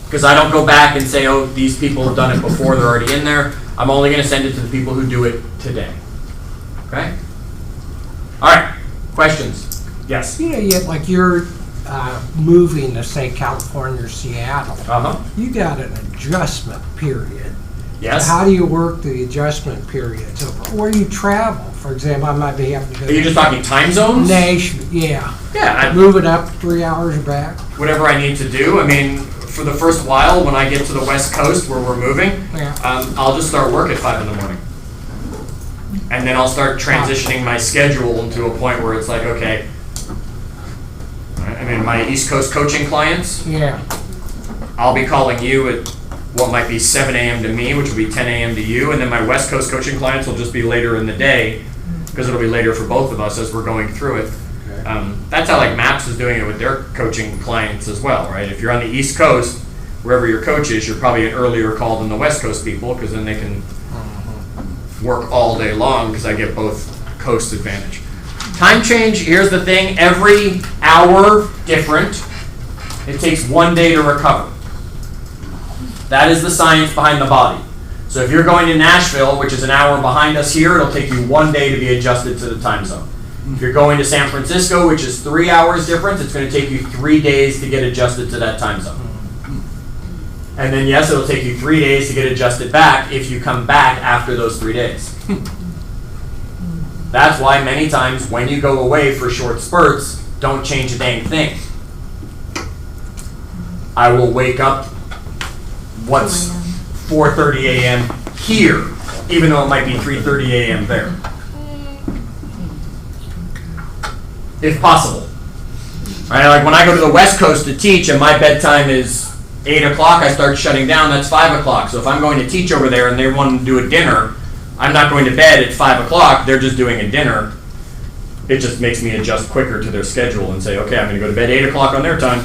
Because I don't go back and say, oh, these people have done it before, they're already in there. I'm only going to send it to the people who do it today. Okay? All right. Questions? Yes? Like you're moving to, say, California or Seattle. Uh-huh. You got an adjustment period. Yes. How do you work the adjustment period? So where you travel, for example, I might be having to go. Are you just talking time zones? Yeah. Yeah. Move it up 3 hours back. Whatever I need to do. I mean, for the first while, when I get to the West Coast where we're moving, I'll just start work at 5 in the morning. And then I'll start transitioning my schedule into a point where it's like, okay, I mean, my East Coast coaching clients, I'll be calling you at what might be 7 a.m. to me, which will be 10 a.m. to you, and then my West Coast coaching clients will just be later in the day, because it'll be later for both of us as we're going through it. That's how like MAPS is doing it with their coaching clients as well, right? If you're on the East Coast, wherever your coach is, you're probably an earlier call than the West Coast people, because then they can work all day long, because I get both coast advantage. Time change, here's the thing, every hour different. It takes 1 day to recover. That is the science behind the body. So if you're going to Nashville, which is an hour behind us here, it'll take you 1 day to be adjusted to the time zone. If you're going to San Francisco, which is 3 hours difference, it's going to take you 3 days to get adjusted to that time zone. And then yes, it'll take you 3 days to get adjusted back if you come back after those 3 days. That's why many times when you go away for short spurts, don't change a dang thing. I will wake up, what's 4:30 a.m. here, even though it might be 3:30 a.m. there. If possible. Right? Like when I go to the West Coast to teach and my bedtime is 8 o'clock, I start shutting down, that's 5 o'clock. So if I'm going to teach over there and they want to do a dinner, I'm not going to bed at 5 o'clock, they're just doing a dinner. It just makes me adjust quicker to their schedule and say, okay, I'm going to go to bed 8 o'clock on their time,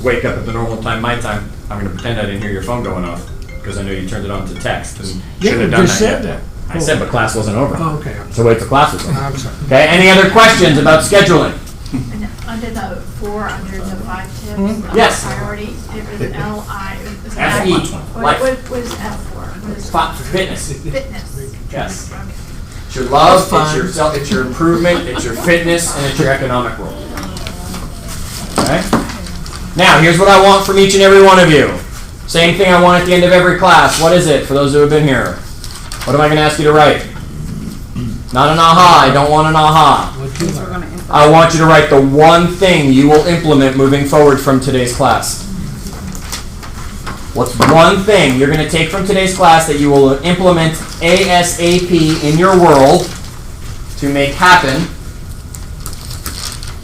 wake up at the normal time, my time. I'm going to pretend I didn't hear your phone going off because I know you turned it on to text and shouldn't have done that yet. I said, but class wasn't over. Oh, okay. So wait till class is over. I'm sorry. Okay, any other questions about scheduling? And under the 4, under the 5 tips, Yes. priority, it was an LI. It was an F-E, What life. what is F for? What is Fitness. fitness? Yes. Okay. It's your love, it's your self, it's your improvement, it's your fitness, and it's your economic role. Okay? Now, here's what I want from each and every one of you. Same thing I want at the end of every class. What is it for those who have been here? What am I going to ask you to write? Not an aha. I don't want an aha. I want you to write the one thing you will implement moving forward from today's class. What's one thing you're going to take from today's class that you will implement ASAP in your world to make happen?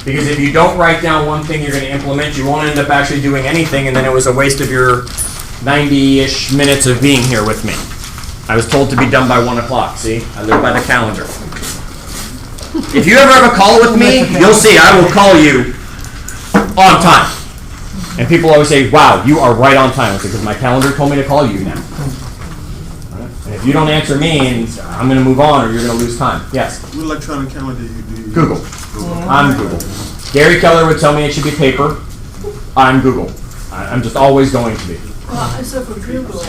Because if you don't write down one thing you're going to implement, you won't end up actually doing anything, and then it was a waste of your 90-ish minutes of being here with me. I was told to be done by 1 o'clock, see? I live by the calendar. If you ever have a call with me, you'll see I will call you on time. And people always say, wow, you are right on time. It's because my calendar told me to call you now. And if you don't answer me, I'm going to move on or you're going to lose time. Yes? What electronic calendar do you use? Google. I'm Google. Gary Keller would tell me it should be paper. I'm Google. I'm just always going to be. Well, so for Google,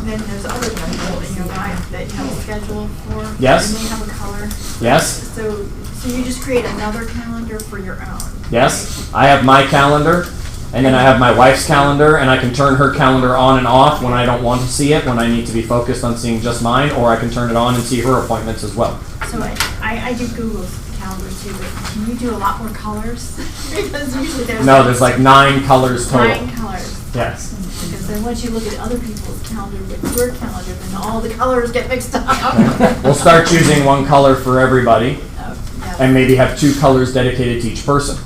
then there's other people in your life that you have a schedule for. Yes. And they have a color. Yes? So you just create another calendar for your own. Yes. I have my calendar, and then I have my wife's calendar, and I can turn her calendar on and off when I don't want to see it, when I need to be focused on seeing just mine, or I can turn it on and see her appointments as well. So I do Google's calendar too, but can you do a lot more colors? Because usually there's like 9 colors total. 9 colors. Yes. Because then once you look at other people's calendar with your calendar, then all the colors get mixed up. We'll start choosing one color for everybody, Yeah. and maybe have 2 colors dedicated to each person.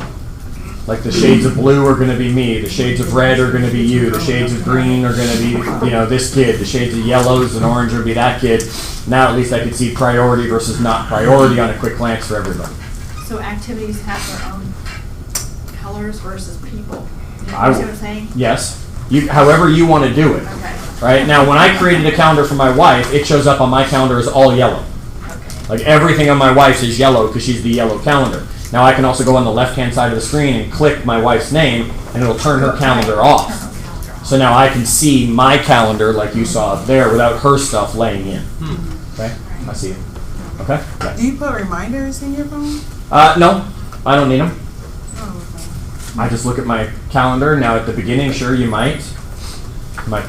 Like the shades of blue are going to be me, the shades of red are going to be you, the shades of green are going to be, this kid, the shades of yellows and orange would be that kid. Now at least I can see priority versus not priority on a quick glance for everybody. So activities have their own colors versus people. You know I what will- I'm saying? Yes. However you want to do it. Okay. Right? Now when I created a calendar for my wife, it shows up on my calendar as all yellow. Okay. Like everything on my wife's is yellow because she's the yellow calendar. Now I can also go on the left-hand side of the screen and click my wife's name, and it'll turn her calendar off. So now I can see my calendar like you saw up there without her stuff laying in. Okay? I see it. Okay? Yeah. Do you put reminders in your phone? No, I don't need them. Oh, okay. I just look at my calendar. Now at the beginning, sure, you might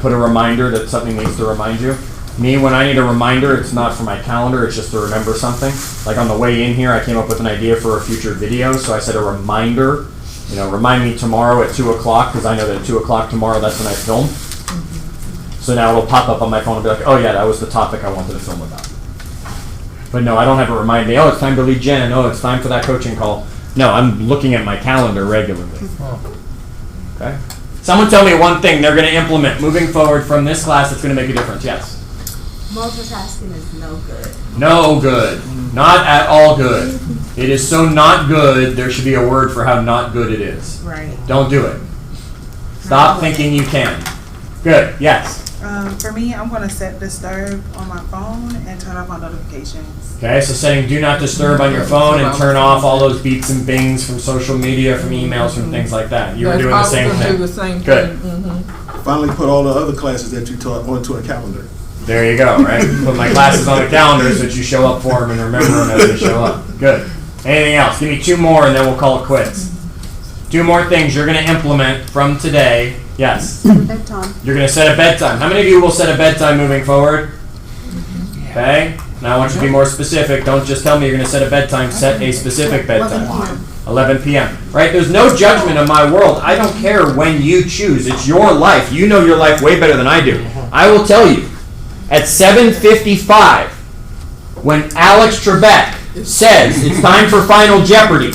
put a reminder that something needs to remind you. Me, when I need a reminder, it's not for my calendar, it's just to remember something. Like on the way in here, I came up with an idea for a future video, so I said a reminder, remind me tomorrow at 2 o'clock, because I know that at 2 o'clock tomorrow, that's when I film. So now it'll pop up on my phone and be like, oh yeah, that was the topic I wanted to film about. But no, I don't have it remind me, oh, it's time to lead Jen, oh, it's time for that coaching call. No, I'm looking at my calendar regularly. Okay? Someone tell me one thing they're going to implement moving forward from this class that's going to make a difference. Yes. Multitasking is no good. No good. Not at all good. It is so not good, there should be a word for how not good it is. Right. Don't do it. Stop thinking you can. Good. Yes. For me, I'm going to set disturb on my phone and turn off my notifications. Okay, so setting do not disturb on your phone and turn off all those beeps and bings from social media, from emails, from things like that. You were doing the same thing. Do the same Good. thing. Finally put all the other classes that you taught onto a calendar. There you go, right? Put my classes on the calendar so that you show up for them and remember them as they show up. Good. Anything else? Give me 2 more and then we'll call it quits. 2 more things you're going to implement from today. Yes. Bedtime. You're going to set a bedtime. How many of you will set a bedtime moving forward? Okay. Now I want you to be more specific. Don't just tell me you're going to set a bedtime. Set a specific bedtime. 11 p.m. Right? There's no judgment of my world. I don't care when you choose. It's your life. You know your life way better than I do. I will tell you. At 7:55, when Alex Trebek says it's time for Final Jeopardy,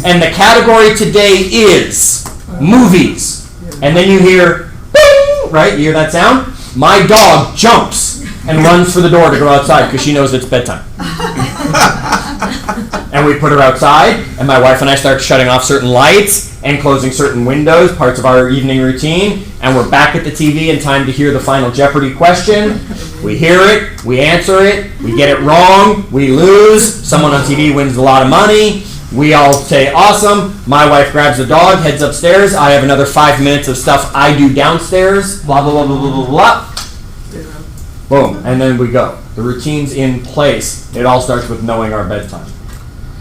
and the category today is movies, and then you hear, bing, right? You hear that sound? My dog jumps and runs for the door to go outside because she knows it's bedtime. And we put her outside, and my wife and I start shutting off certain lights and closing certain windows, parts of our evening routine, and we're back at the TV in time to hear the Final Jeopardy question. We hear it, we answer it, we get it wrong, we lose, someone on TV wins a lot of money, we all say awesome, my wife grabs the dog, heads upstairs, I have another 5 minutes of stuff I do downstairs, blah, blah, blah, blah, blah, blah, blah. Boom, and then we go. The routine's in place. It all starts with knowing our bedtime.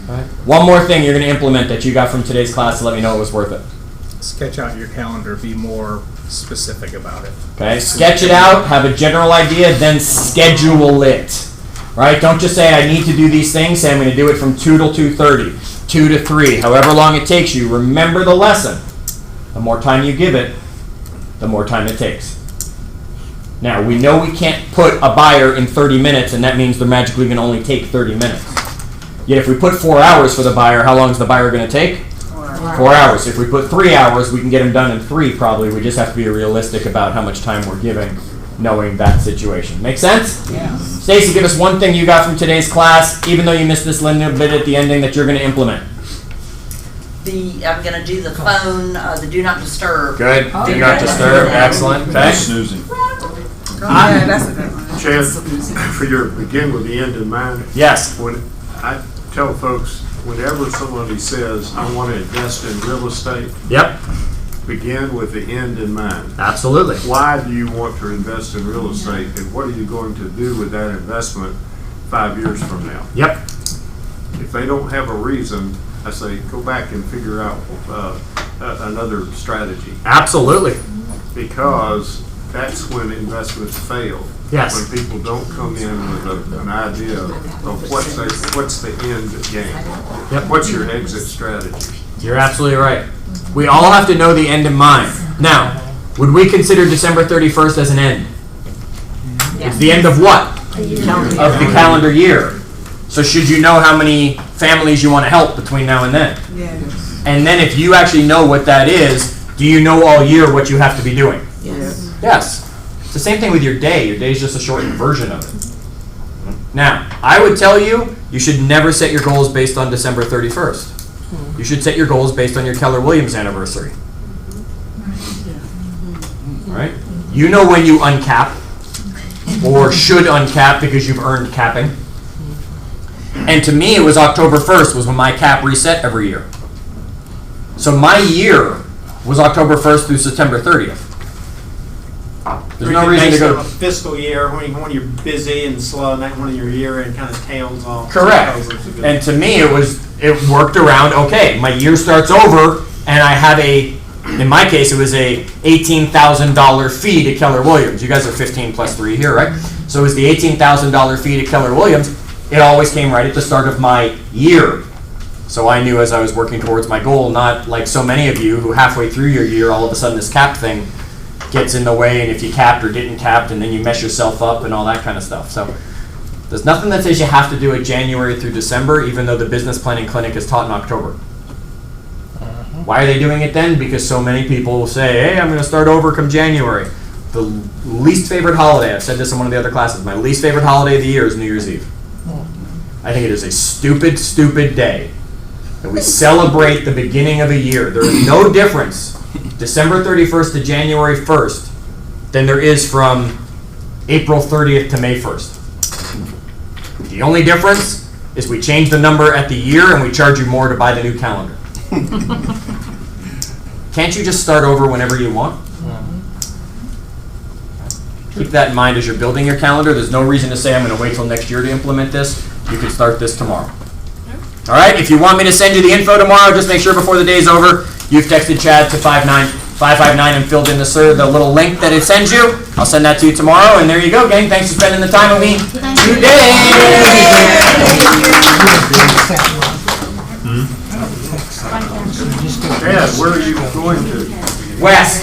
Right. One more thing you're going to implement that you got from today's class to let me know it was worth it. Sketch out your calendar. Be more specific about it. Okay, sketch it out, have a general idea, then schedule it. Right? Don't just say I need to do these things. Say I'm going to do it from 2 till 2:30, 2 to 3, however long it takes you. Remember the lesson. The more time you give it, the more time it takes. Now, we know we can't put a buyer in 30 minutes, and that means they're magically going to only take 30 minutes. Yet if we put 4 hours for the buyer, how long is the buyer going to take? 4 hours. If we put 3 hours, we can get them done in 3 probably. We just have to be realistic about how much time we're giving, knowing that situation. Make sense? Yeah. Stacy, give us one thing you got from today's class, even though you missed this little bit at the ending, that you're going to implement. I'm gonna do the phone, the do not disturb. Good. Do not disturb. Excellent. Okay. Snoozing. Yeah, that's a good one. Chad, for your begin with the end in mind. Yes. When I tell folks, whenever somebody says, I want to invest in real estate, Yep. begin with the end in mind. Absolutely. Why do you want to invest in real estate, and what are you going to do with that investment 5 years from now? Yep. If they don't have a reason, I say, go back and figure out another strategy. Absolutely. Because that's when investments fail. Yes. When people don't come in with an idea of what's the end game. Yep. What's your exit strategy? You're absolutely right. We all have to know the end in mind. Now, would we consider December 31st as an end? It's the end of what? Of the calendar year. So should you know how many families you want to help between now and then? Yes. And then if you actually know what that is, do you know all year what you have to be doing? Yes. Yes. It's the same thing with your day. Your day is just a shortened version of it. Now, I would tell you, you should never set your goals based on December 31st. You should set your goals based on your Keller Williams anniversary. Right? You know when you uncap, or should uncap because you've earned capping. And to me, it was October 1st was when my cap reset every year. So my year was October 1st through September 30th. There's no reason to go to a fiscal year when you're busy and slow, and that one of your year and kind of tails off. Correct. And to me, it worked around, okay, my year starts over, and I have in my case, it was a $18,000 fee to Keller Williams. You guys are 15 plus 3 here, right? So it was the $18,000 fee to Keller Williams. It always came right at the start of my year. So I knew as I was working towards my goal, not like so many of you who halfway through your year, all of a sudden this cap thing gets in the way, and if you capped or didn't cap, and then you mess yourself up and all that kind of stuff. So there's nothing that says you have to do it January through December, even though the business planning clinic is taught in October. Why are they doing it then? Because so many people will say, hey, I'm going to start over come January. The least favorite holiday, I've said this in one of the other classes, my least favorite holiday of the year is New Year's Eve. I think it is a stupid, stupid day that we celebrate the beginning of a year. There is no difference December 31st to January 1st than there is from April 30th to May 1st. The only difference is we change the number at the year and we charge you more to buy the new calendar. Can't you just start over whenever you want? Keep that in mind as you're building your calendar. There's no reason to say I'm going to wait till next year to implement this. You can start this tomorrow. All right, if you want me to send you the info tomorrow, just make sure before the day's over, you've texted Chad to 55959 and filled in the little link that it sends you. I'll send that to you tomorrow, and there you go, gang. Thanks for spending the time with me today. Dad, where are you going to? West.